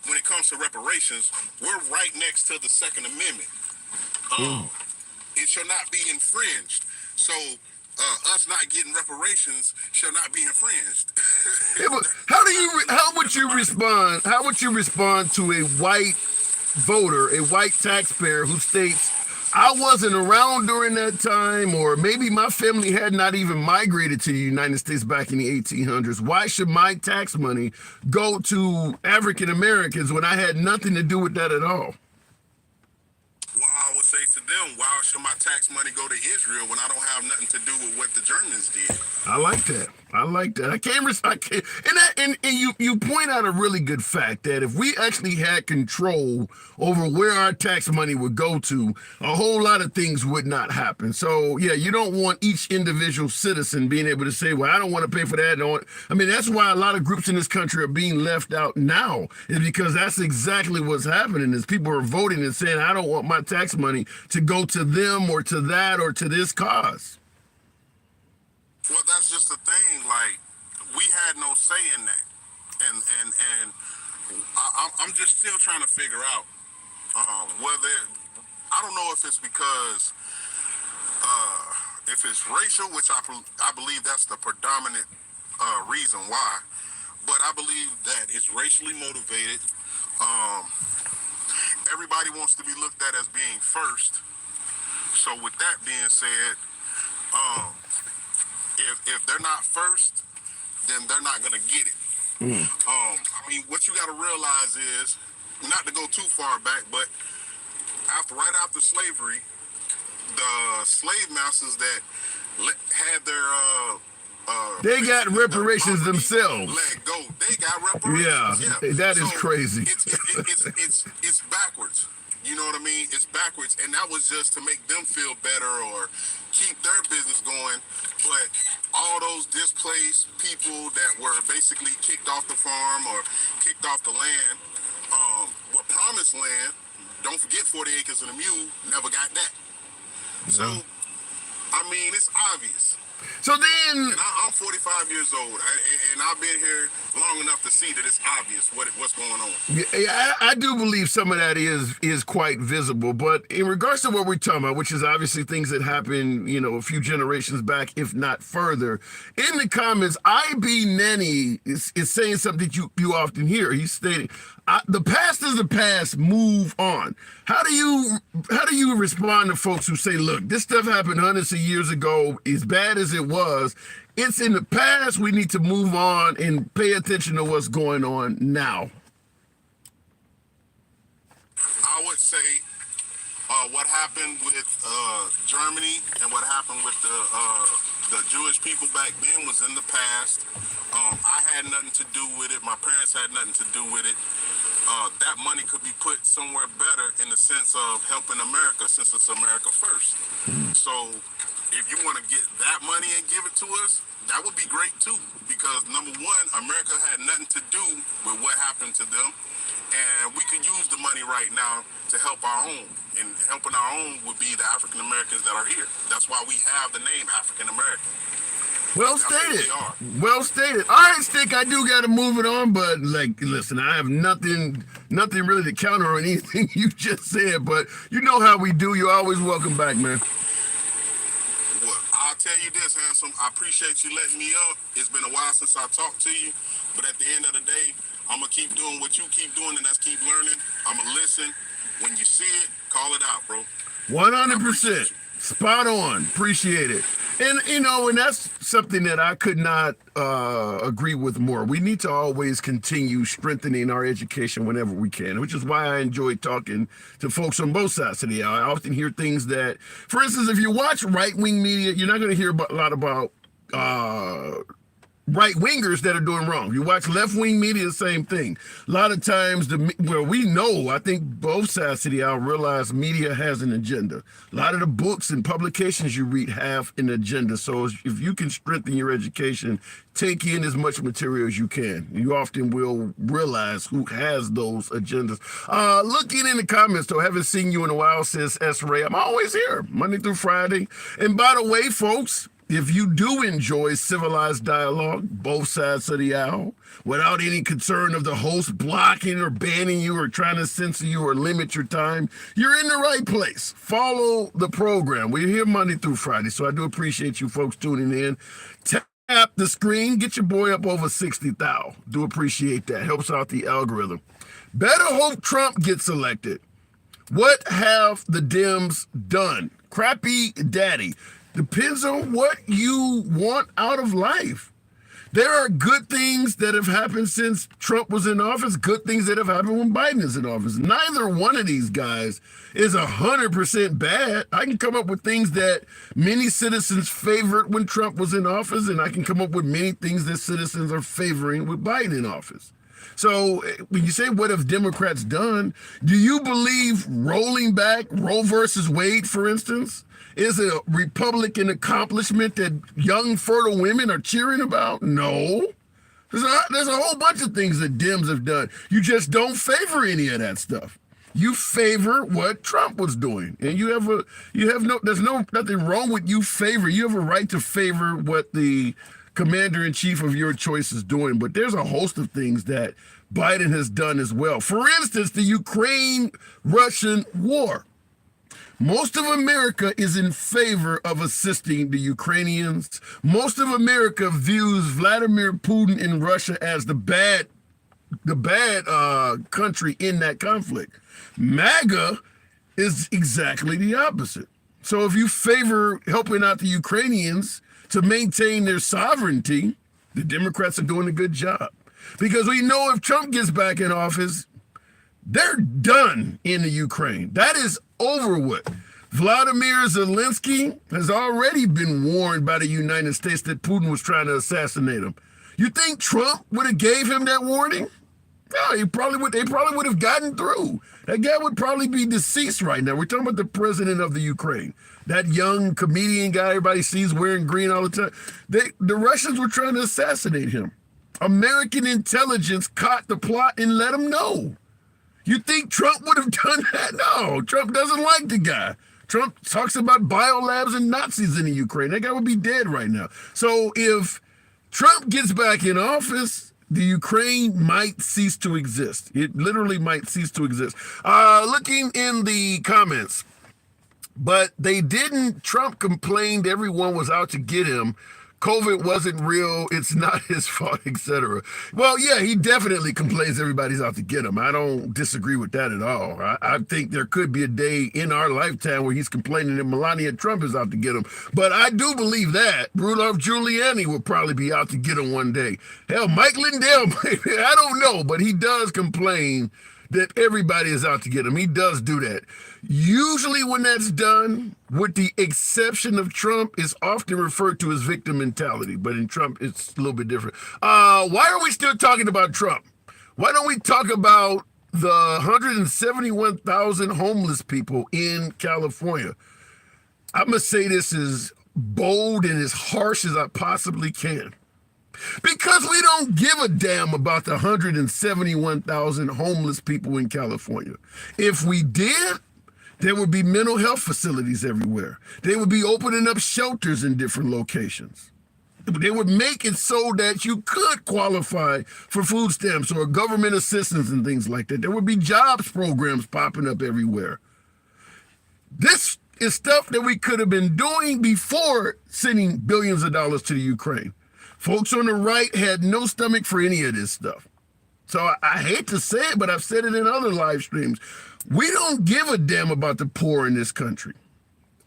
when it comes to reparations, we're right next to the Second Amendment. It shall not be infringed. So us not getting reparations shall not be infringed. Yeah, but how would you respond? How would you respond to a white voter, a white taxpayer who states, I wasn't around during that time, or maybe my family had not even migrated to the United States back in the 1800s. Why should my tax money go to African Americans when I had nothing to do with that at all? Well, I would say to them, why should my tax money go to Israel when I don't have nothing to do with what the Germans did? I like that. I can't. And you point out a really good fact that if we actually had control over where our tax money would go to, a whole lot of things would not happen. So yeah, you don't want each individual citizen being able to say, well, I don't want to pay for that. I mean, that's why a lot of groups in this country are being left out now, is because that's exactly what's happening. Is people are voting and saying, I don't want my tax money to go to them or to that or to this cause. Well, that's just the thing. Like, we had no say in that, and I'm just still trying to figure out whether I don't know if it's because if it's racial, which I believe that's the predominant reason why, but I believe that it's racially motivated. Everybody wants to be looked at as being first. So with that being said, if they're not first, then they're not gonna get it. I mean, what you got to realize is, not to go too far back, but right after slavery, the slave masters that had their they got reparations property themselves. let go. They got reparations. Yeah, that is crazy. It's backwards. You know what I mean? It's backwards, and that was just to make them feel better or keep their business going. But all those displaced people that were basically kicked off the farm or kicked off the land were promised land. Don't forget 40 acres and a mule, never got that. So, I mean, it's obvious. So then, And I'm 45 years old, and I've been here long enough to see that it's obvious what's going on. yeah, I do believe some of that is quite visible. But in regards to what we're talking about, which is obviously things that happened, a few generations back, if not further, in the comments, I.B. Nenny is saying something that you often hear. He's stating, the past is the past, move on. How do you respond to folks who say, look, this stuff happened hundreds of years ago, as bad as it was, it's in the past, we need to move on and pay attention to what's going on now? I would say what happened with Germany and what happened with the Jewish people back then was in the past. I had nothing to do with it. My parents had nothing to do with it. That money could be put somewhere better in the sense of helping America, since it's America first. So if you want to get that money and give it to us, that would be great too. Because number one, America had nothing to do with what happened to them. And we can use the money right now to help our own. And helping our own would be the African Americans that are here. That's why we have the name African American. Well stated. Well stated. All right, Stick, I do got to move it on, but listen, I have nothing really to counter on anything you just said, but you know how we do. You're always welcome back, man. Well, I'll tell you this, Handsome. I appreciate you letting me up. It's been a while since I talked to you, but at the end of the day, I'm going to keep doing what you keep doing, and that's keep learning. I'm going to listen. When you see it, call it out, bro. 100%. Spot on. Appreciate it. And, and that's something that I could not agree with more. We need to always continue strengthening our education whenever we can, which is why I enjoy talking to folks on both sides of the aisle. I often hear things that, for instance, if you watch right-wing media, you're not going to hear a lot about right-wingers that are doing wrong. You watch left-wing media, same thing. A lot of times, we know, I think both sides of the aisle realize media has an agenda. A lot of the books and publications you read have an agenda. So if you can strengthen your education, take in as much material as you can. You often will realize who has those agendas. Looking in the comments, though, haven't seen you in a while, says S. Ray. I'm always here, Monday through Friday. And by the way, folks, if you do enjoy civilized dialogue, both sides of the aisle, without any concern of the host blocking or banning you or trying to censor you or limit your time, you're in the right place. Follow the program. We're here Monday through Friday, so I do appreciate you folks tuning in. Tap the screen. Get your boy up over 60,000. Do appreciate that. Helps out the algorithm. Better hope Trump gets elected. What have the Dems done? Crappy daddy. Depends on what you want out of life. There are good things that have happened since Trump was in office, good things that have happened when Biden is in office. Neither one of these guys is 100% bad. I can come up with things that many citizens favored when Trump was in office, and I can come up with many things that citizens are favoring with Biden in office. So when you say, what have Democrats done? Do you believe rolling back Roe versus Wade, for instance, is a Republican accomplishment that young fertile women are cheering about? No. There's a whole bunch of things that Dems have done. You just don't favor any of that stuff. You favor what Trump was doing, and there's nothing wrong with you favor. You have a right to favor what the commander-in-chief of your choice is doing, but there's a host of things that Biden has done as well. For instance, the Ukraine-Russian war. Most of America is in favor of assisting the Ukrainians. Most of America views Vladimir Putin in Russia as the bad country in that conflict. MAGA is exactly the opposite. So if you favor helping out the Ukrainians to maintain their sovereignty, the Democrats are doing a good job. Because we know if Trump gets back in office, they're done in the Ukraine. That is over with. Vladimir Zelensky has already been warned by the United States that Putin was trying to assassinate him. You think Trump would have gave him that warning? No, they probably would have gotten through. That guy would probably be deceased right now. We're talking about the president of the Ukraine. That young comedian guy everybody sees wearing green all the time. The Russians were trying to assassinate him. American intelligence caught the plot and let him know. You think Trump would have done that? No, Trump doesn't like the guy. Trump talks about biolabs and Nazis in the Ukraine. That guy would be dead right now. So if Trump gets back in office, the Ukraine might cease to exist. It literally might cease to exist. Looking in the comments, but they didn't. Trump complained everyone was out to get him. COVID wasn't real. It's not his fault, etc. Well, yeah, he definitely complains everybody's out to get him. I don't disagree with that at all. I think there could be a day in our lifetime where he's complaining that Melania Trump is out to get him. But I do believe that Rudolph Giuliani will probably be out to get him one day. Hell, Mike Lindell, maybe. I don't know, but he does complain that everybody is out to get him. He does do that. Usually when that's done, with the exception of Trump, is often referred to as victim mentality. But in Trump, it's a little bit different. Why are we still talking about Trump? Why don't we talk about the 171,000 homeless people in California? I'm going to say this as bold and as harsh as I possibly can. Because we don't give a damn about the 171,000 homeless people in California. If we did, there would be mental health facilities everywhere. They would be opening up shelters in different locations. They would make it so that you could qualify for food stamps or government assistance and things like that. There would be jobs programs popping up everywhere. This is stuff that we could have been doing before sending billions of dollars to the Ukraine. Folks on the right had no stomach for any of this stuff. So I hate to say it, but I've said it in other live streams. We don't give a damn about the poor in this country.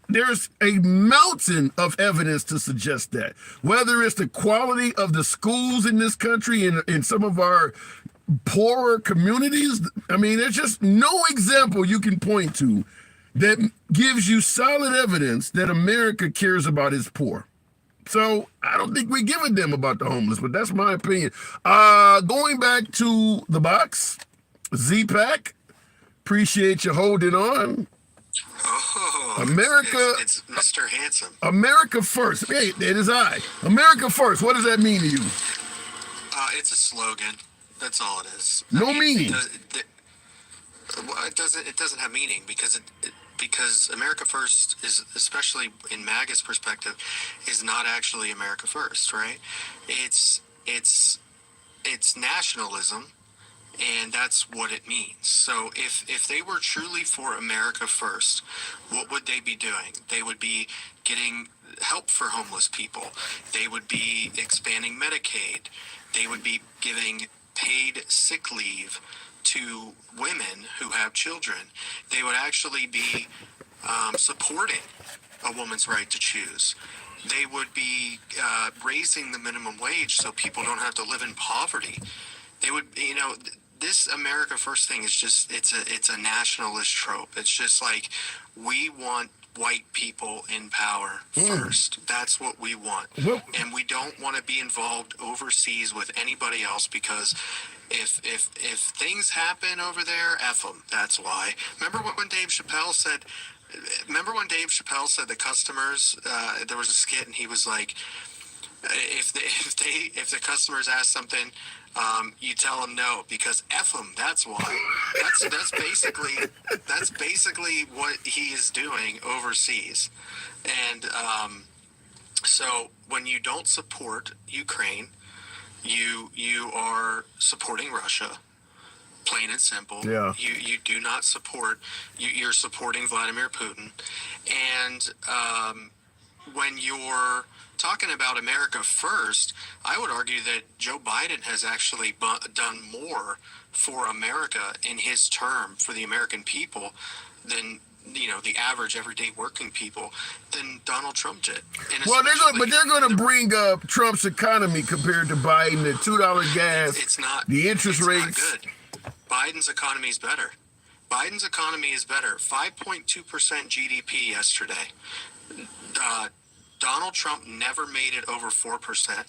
There's a mountain of evidence to suggest that. Whether it's the quality of the schools in this country and in some of our poorer communities, I mean, there's just no example you can point to that gives you solid evidence that America cares about its poor. So I don't think we give a damn about the homeless, but that's my opinion. Going back to the box, Z-Pack, appreciate you holding on. Oh, America, it's Mr. Handsome. America first. Hey, it is I. America first. What does that mean to you? It's a slogan. That's all it is. No meaning. It doesn't have meaning because because America First is, especially in MAGA's perspective, is not actually America First, right? It's nationalism, and that's what it means. So if they were truly for America First, what would they be doing? They would be getting help for homeless people. They would be expanding Medicaid. They would be giving paid sick leave to women who have children. They would actually be supporting a woman's right to choose. They would be raising the minimum wage so people don't have to live in poverty. They would, this America First thing is just, it's a nationalist trope. It's just like, we want white people in power first. That's what we want. And we don't want to be involved overseas with anybody else, because if things happen over there, F them. That's why. Remember when Dave Chappelle said the customers, there was a skit and he was like, if the customers ask something, you tell them no, because F them. That's why. That's basically what he is doing overseas. And so when you don't support Ukraine, you are supporting Russia, Plain and simple. Yeah. You do not support. You're supporting Vladimir Putin, and when you're talking about America first, I would argue that Joe Biden has actually done more for America in his term for the American people than the average everyday working people than Donald Trump did. And Well, they're going to bring up Trump's economy compared to Biden, the $2 gas, it's not the interest it's rates. Not good. Biden's economy is better. Biden's economy is better. 5.2% GDP yesterday. Donald Trump never made it over 4%.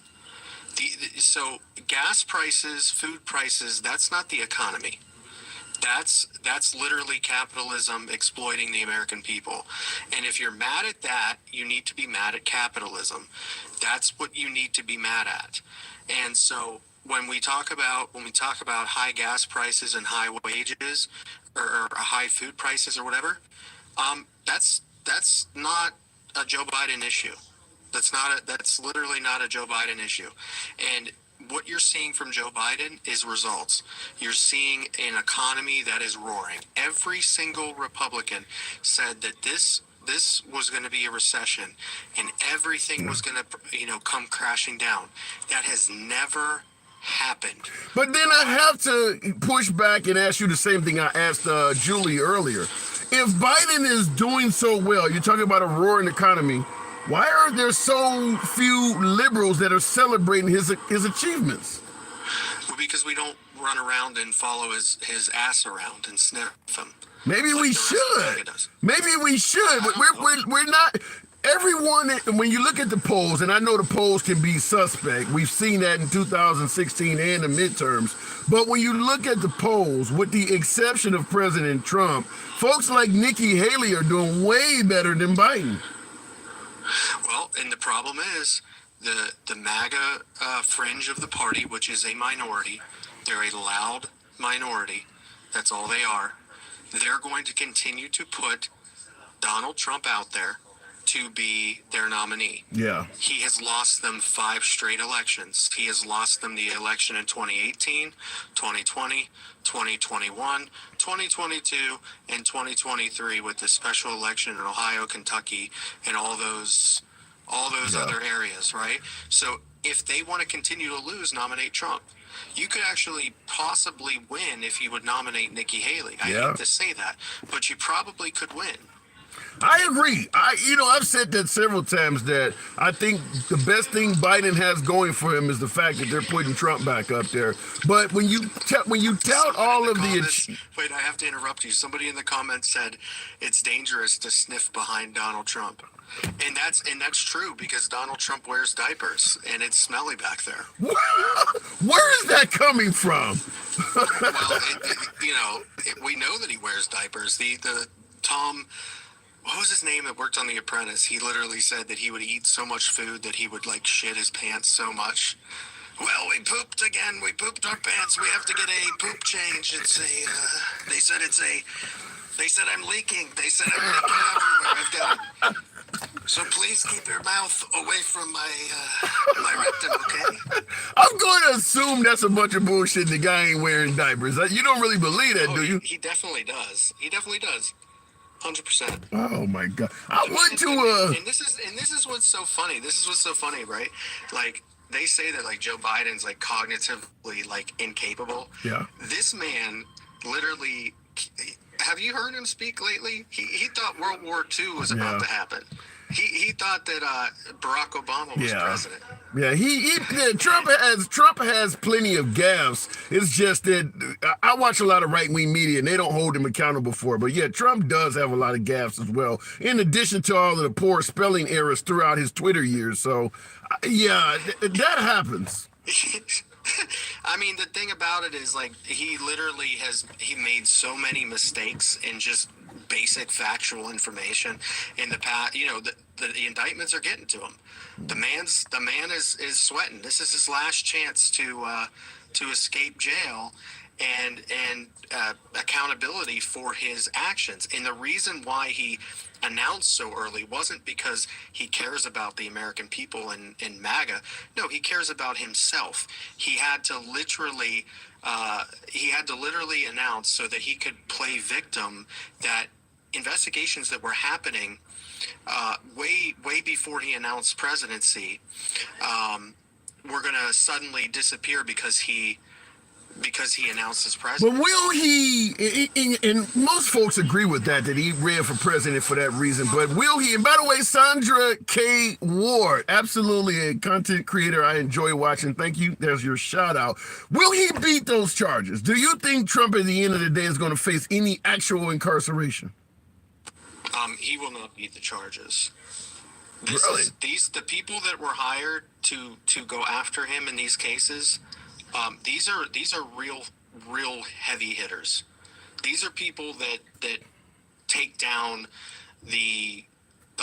So gas prices, food prices, that's not the economy. That's literally capitalism exploiting the American people. And if you're mad at that, you need to be mad at capitalism. That's what you need to be mad at. And so when we talk about high gas prices and high wages or high food prices or whatever, that's not a Joe Biden issue. That's literally not a Joe Biden issue. And what you're seeing from Joe Biden is results. You're seeing an economy that is roaring. Every single Republican said that this was going to be a recession and everything was going to come crashing down. That has never happened. But then I have to push back and ask you the same thing I asked Julie earlier. If Biden is doing so well, you're talking about a roaring economy, why are there so few liberals that are celebrating his achievements? Well, because we don't run around and follow his ass around and sniff him. Maybe like we the rest of should. America does. Maybe we should. But we're not. Everyone, when you look at the polls, and I know the polls can be suspect. We've seen that in 2016 and the midterms. But when you look at the polls, with the exception of President Trump, folks like Nikki Haley are doing way better than Biden. Well, and the problem is the MAGA fringe of the party, which is a minority. They're a loud minority. That's all they are. They're going to continue to put Donald Trump out there to be their nominee. Yeah. He has lost them 5 straight elections. He has lost them the election in 2018, 2020, 2021, 2022, and 2023 with the special election in Ohio, Kentucky, and all those other areas, right? So if they want to continue to lose, nominate Trump. You could actually possibly win if you would nominate Nikki Haley. I hate to say that, but you probably could win. I agree. I've said that several times that I think the best thing Biden has going for him is the fact that they're putting Trump back up there. But when you tout all of the wait, I have to interrupt you. Somebody in the comments said it's dangerous to sniff behind Donald Trump. And that's true because Donald Trump wears diapers and it's smelly back there. Where is that coming from? Well, we know that he wears diapers. The Tom, what was his name that worked on The Apprentice? He literally said that he would eat so much food that he would shit his pants so much. Well, we pooped again. We pooped our pants. We have to get a poop change. They said I'm leaking. They said I'm leaking everywhere. So please keep your mouth away from my rectum, okay? I'm going to assume that's a bunch of bullshit. The guy ain't wearing diapers. You don't really believe that, do you? He definitely does. He definitely does. 100%. Oh my God! I went to and this is what's so funny. This is what's so funny, right? They say that Joe Biden's cognitively incapable. Yeah. This man literally. Have you heard him speak lately? He thought World War II was about to happen. He thought that Barack Obama was president. Yeah, Trump has plenty of gaffes. It's just that I watch a lot of right-wing media and they don't hold him accountable for it. But yeah, Trump does have a lot of gaffes as well, in addition to all of the poor spelling errors throughout his Twitter years. So yeah, that happens. I mean, the thing about it is he literally he made so many mistakes in just basic factual information in the past. The indictments are getting to him. The man is sweating. This is his last chance to escape jail, and accountability for his actions. And the reason why he announced so early wasn't because he cares about the American people and MAGA. No, he cares about himself. He had to literally announce so that he could play victim that investigations that were happening way before he announced presidency were going to suddenly disappear because he announced his But presidency. will he, and most folks agree with that he ran for president for that reason, but will he, and by the way, Sandra K. Ward, absolutely a content creator I enjoy watching, thank you, there's your shout out. Will he beat those charges? Do you think Trump at the end of the day is going to face any actual incarceration? He will not beat the charges. Really? The people that were hired to go after him in these cases, these are real heavy hitters. These are people that take down the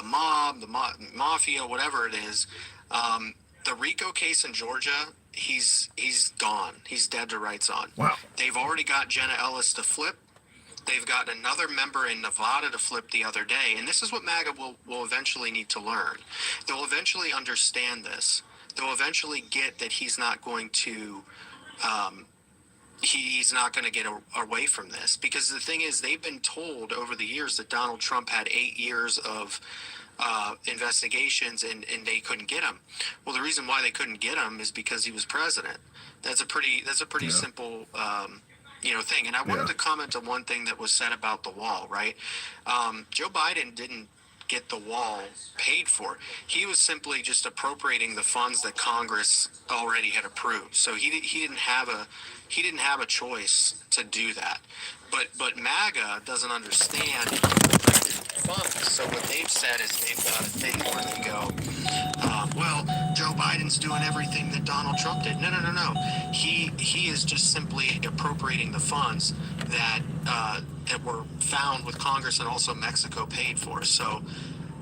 mob, the mafia, whatever it is. The RICO case in Georgia, he's gone. He's dead to rights on. Wow. They've already got Jenna Ellis to flip. They've got another member in Nevada to flip the other day. And this is what MAGA will eventually need to learn. They'll eventually understand this. They'll eventually get that he's not going to he's not going to get away from this. Because the thing is, they've been told over the years that Donald Trump had 8 years of investigations and they couldn't get him. Well, the reason why they couldn't get him is because he was president. That's a pretty simple thing. And I wanted to comment on one thing that was said about the wall, right? Joe Biden didn't get the wall paid for. He was simply just appropriating the funds that Congress already had approved. So he didn't have a choice to do that. But MAGA doesn't understand funds. So what they've said is they've got a thing where they go, well, Joe Biden's doing everything that Donald Trump did. No. He is just simply appropriating the funds that were found with Congress and also Mexico paid for. So,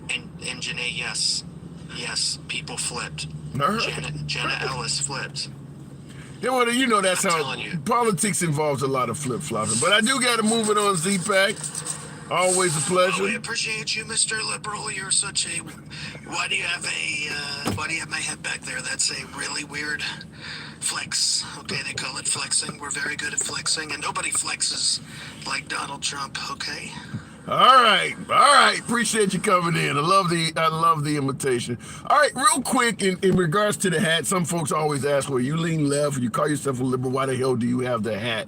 and Janae, yes, people flipped. Jenna Ellis flipped. Yeah, well, that's how politics involves a lot of flip-flopping. But I do got to move it on, Z-Pack. Always a pleasure. We appreciate you, Mr. Liberal. You're such a... Why do you have my head back there? That's a really weird flex. Okay, they call it flexing. We're very good at flexing, and nobody flexes like Donald Trump, okay? All right. Appreciate you coming in. I love the invitation. All right, real quick, in regards to the hat, some folks always ask, well, you lean left, you call yourself a liberal, why the hell do you have the hat?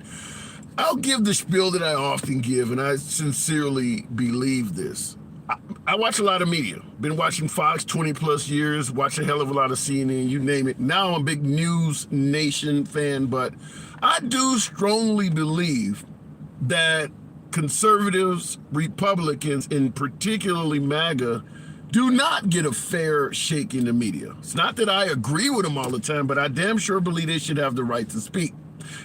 I'll give the spiel that I often give, and I sincerely believe this. I watch a lot of media. Been watching Fox 20 plus years, watch a hell of a lot of CNN, you name it. Now I'm a big News Nation fan, but I do strongly believe that conservatives, Republicans, and particularly MAGA, do not get a fair shake in the media. It's not that I agree with them all the time, but I damn sure believe they should have the right to speak.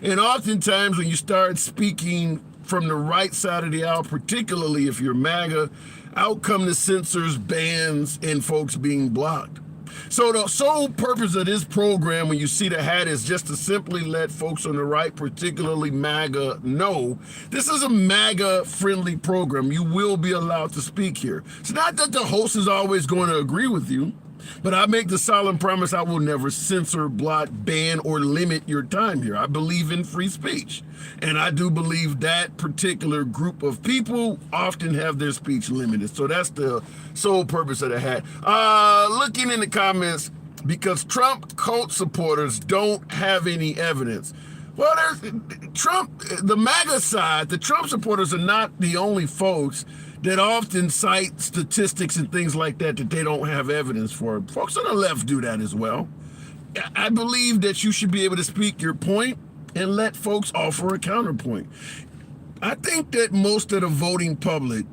And oftentimes when you start speaking from the right side of the aisle, particularly if you're MAGA, out come the censors, bans, and folks being blocked. So the sole purpose of this program, when you see the hat, is just to simply let folks on the right, particularly MAGA, know this is a MAGA-friendly program. You will be allowed to speak here. It's not that the host is always going to agree with you, but I make the solemn promise I will never censor, block, ban, or limit your time here. I believe in free speech. And I do believe that particular group of people often have their speech limited. So that's the sole purpose of the hat. Looking in the comments, because Trump cult supporters don't have any evidence. Well, there's Trump, the MAGA side, the Trump supporters are not the only folks that often cite statistics and things like that they don't have evidence for. Folks on the left do that as well. I believe that you should be able to speak your point and let folks offer a counterpoint. I think that most of the voting public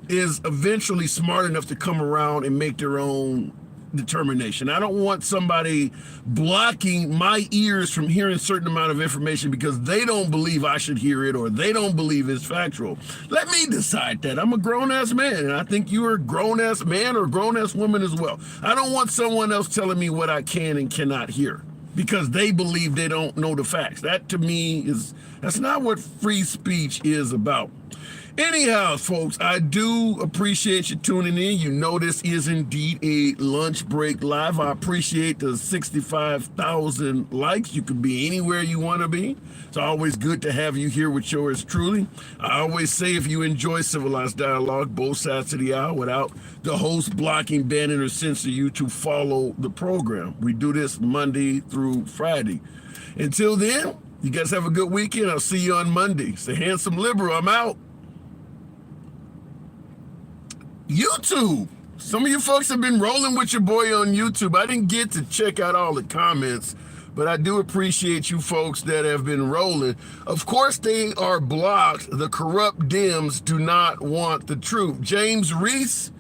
is eventually smart enough to come around and make their own determination. I don't want somebody blocking my ears from hearing a certain amount of information because they don't believe I should hear it or they don't believe it's factual. Let me decide that. I'm a grown-ass man, and I think you're a grown-ass man or grown-ass woman as well. I don't want someone else telling me what I can and cannot hear. because they believe they don't know the facts. That to me that's not what free speech is about. Anyhow, folks, I do appreciate you tuning in. You know this is indeed a lunch break live. I appreciate the 65,000 likes. You can be anywhere you want to be. It's always good to have you here with yours truly. I always say if you enjoy civilized dialogue, both sides of the aisle, without the host blocking, banning, or censoring you to follow the program. We do this Monday through Friday. Until then, you guys have a good weekend. I'll see you on Monday. It's the Handsome Liberal. I'm out. YouTube. Some of you folks have been rolling with your boy on YouTube. I didn't get to check out all the comments, but I do appreciate you folks that have been rolling. Of course, they are blocked. The corrupt Dems do not want the truth. James Reese,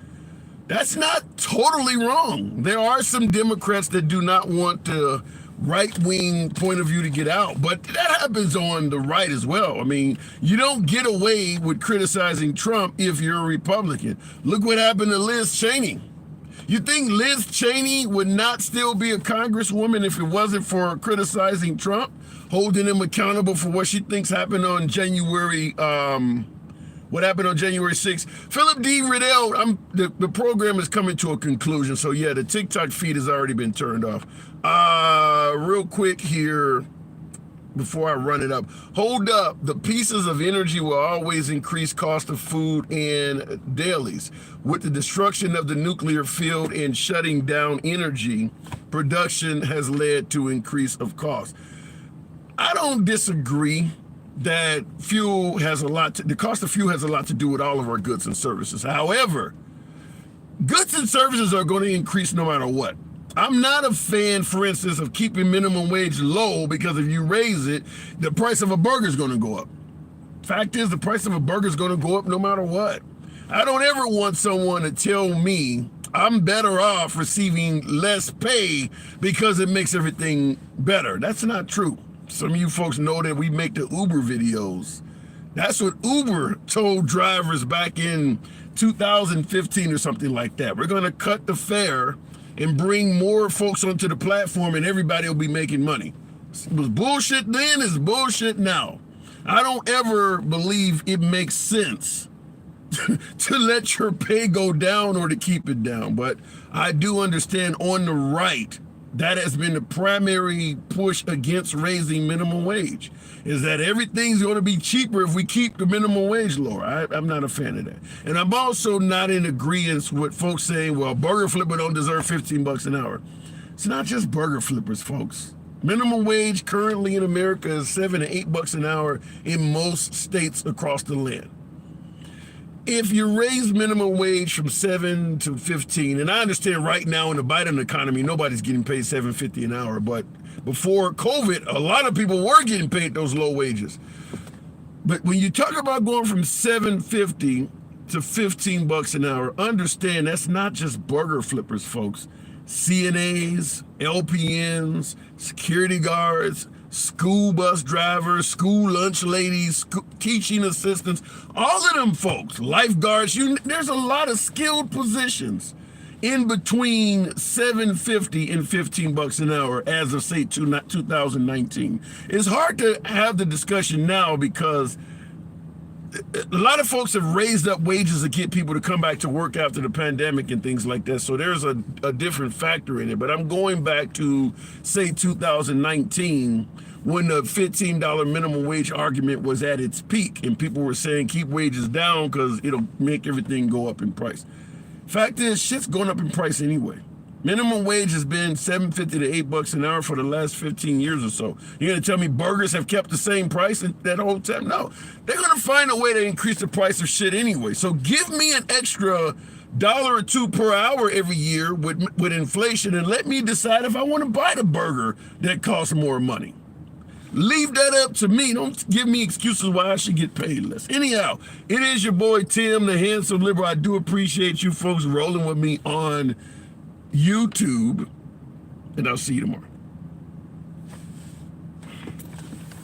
that's not totally wrong. There are some Democrats that do not want the right-wing point of view to get out, but that happens on the right as well. I mean, you don't get away with criticizing Trump if you're a Republican. Look what happened to Liz Cheney. You think Liz Cheney would not still be a congresswoman if it wasn't for criticizing Trump, holding him accountable for what she thinks happened on January 6th? Philip D. Riddell, the program is coming to a conclusion. So yeah, the TikTok feed has already been turned off. Real quick here, before I run it up. Hold up, the pieces of energy will always increase cost of food and dailies. With the destruction of the nuclear field and shutting down energy production has led to increase of cost. I don't disagree that the cost of fuel has a lot to do with all of our goods and services. However, goods and services are going to increase no matter what. I'm not a fan, for instance, of keeping minimum wage low, because if you raise it, the price of a burger is going to go up. Fact is, the price of a burger is going to go up no matter what. I don't ever want someone to tell me I'm better off receiving less pay because it makes everything better. That's not true. Some of you folks know that we make the Uber videos. That's what Uber told drivers back in 2015 or something like that. We're going to cut the fare and bring more folks onto the platform and everybody will be making money. It was bullshit then, it's bullshit now. I don't ever believe it makes sense to let your pay go down or to keep it down. But I do understand on the right, that has been the primary push against raising minimum wage, is that everything's going to be cheaper if we keep the minimum wage lower. I'm not a fan of that. And I'm also not in agreement with folks saying, well, burger flipper don't deserve $15 an hour. It's not just burger flippers, folks. Minimum wage currently in America is $7 to $8 an hour in most states across the land. If you raise minimum wage from 7 to 15, and I understand right now in the Biden economy, nobody's getting paid $7.50 an hour, but before COVID, a lot of people were getting paid those low wages. But when you talk about going from $7.50 to $15 an hour, understand that's not just burger flippers, folks. CNAs, LPNs, security guards, school bus drivers, school lunch ladies, teaching assistants, all of them folks, lifeguards, there's a lot of skilled positions in between $7.50 and $15 an hour as of, say, 2019. It's hard to have the discussion now because a lot of folks have raised up wages to get people to come back to work after the pandemic and things like that. So there's a different factor in it. But I'm going back to, say, 2019, when the $15 minimum wage argument was at its peak and people were saying keep wages down because it'll make everything go up in price. Fact is, shit's going up in price anyway. Minimum wage has been $7.50 to $8 an hour for the last 15 years or so. You're going to tell me burgers have kept the same price that whole time? No. They're going to find a way to increase the price of shit anyway. So give me an extra $1 or $2 per hour every year with inflation and let me decide if I want to buy the burger that costs more money. Leave that up to me. Don't give me excuses why I should get paid less. Anyhow, it is your boy Tim, the Handsome Liberal. I do appreciate you folks rolling with me on YouTube, and I'll see you tomorrow.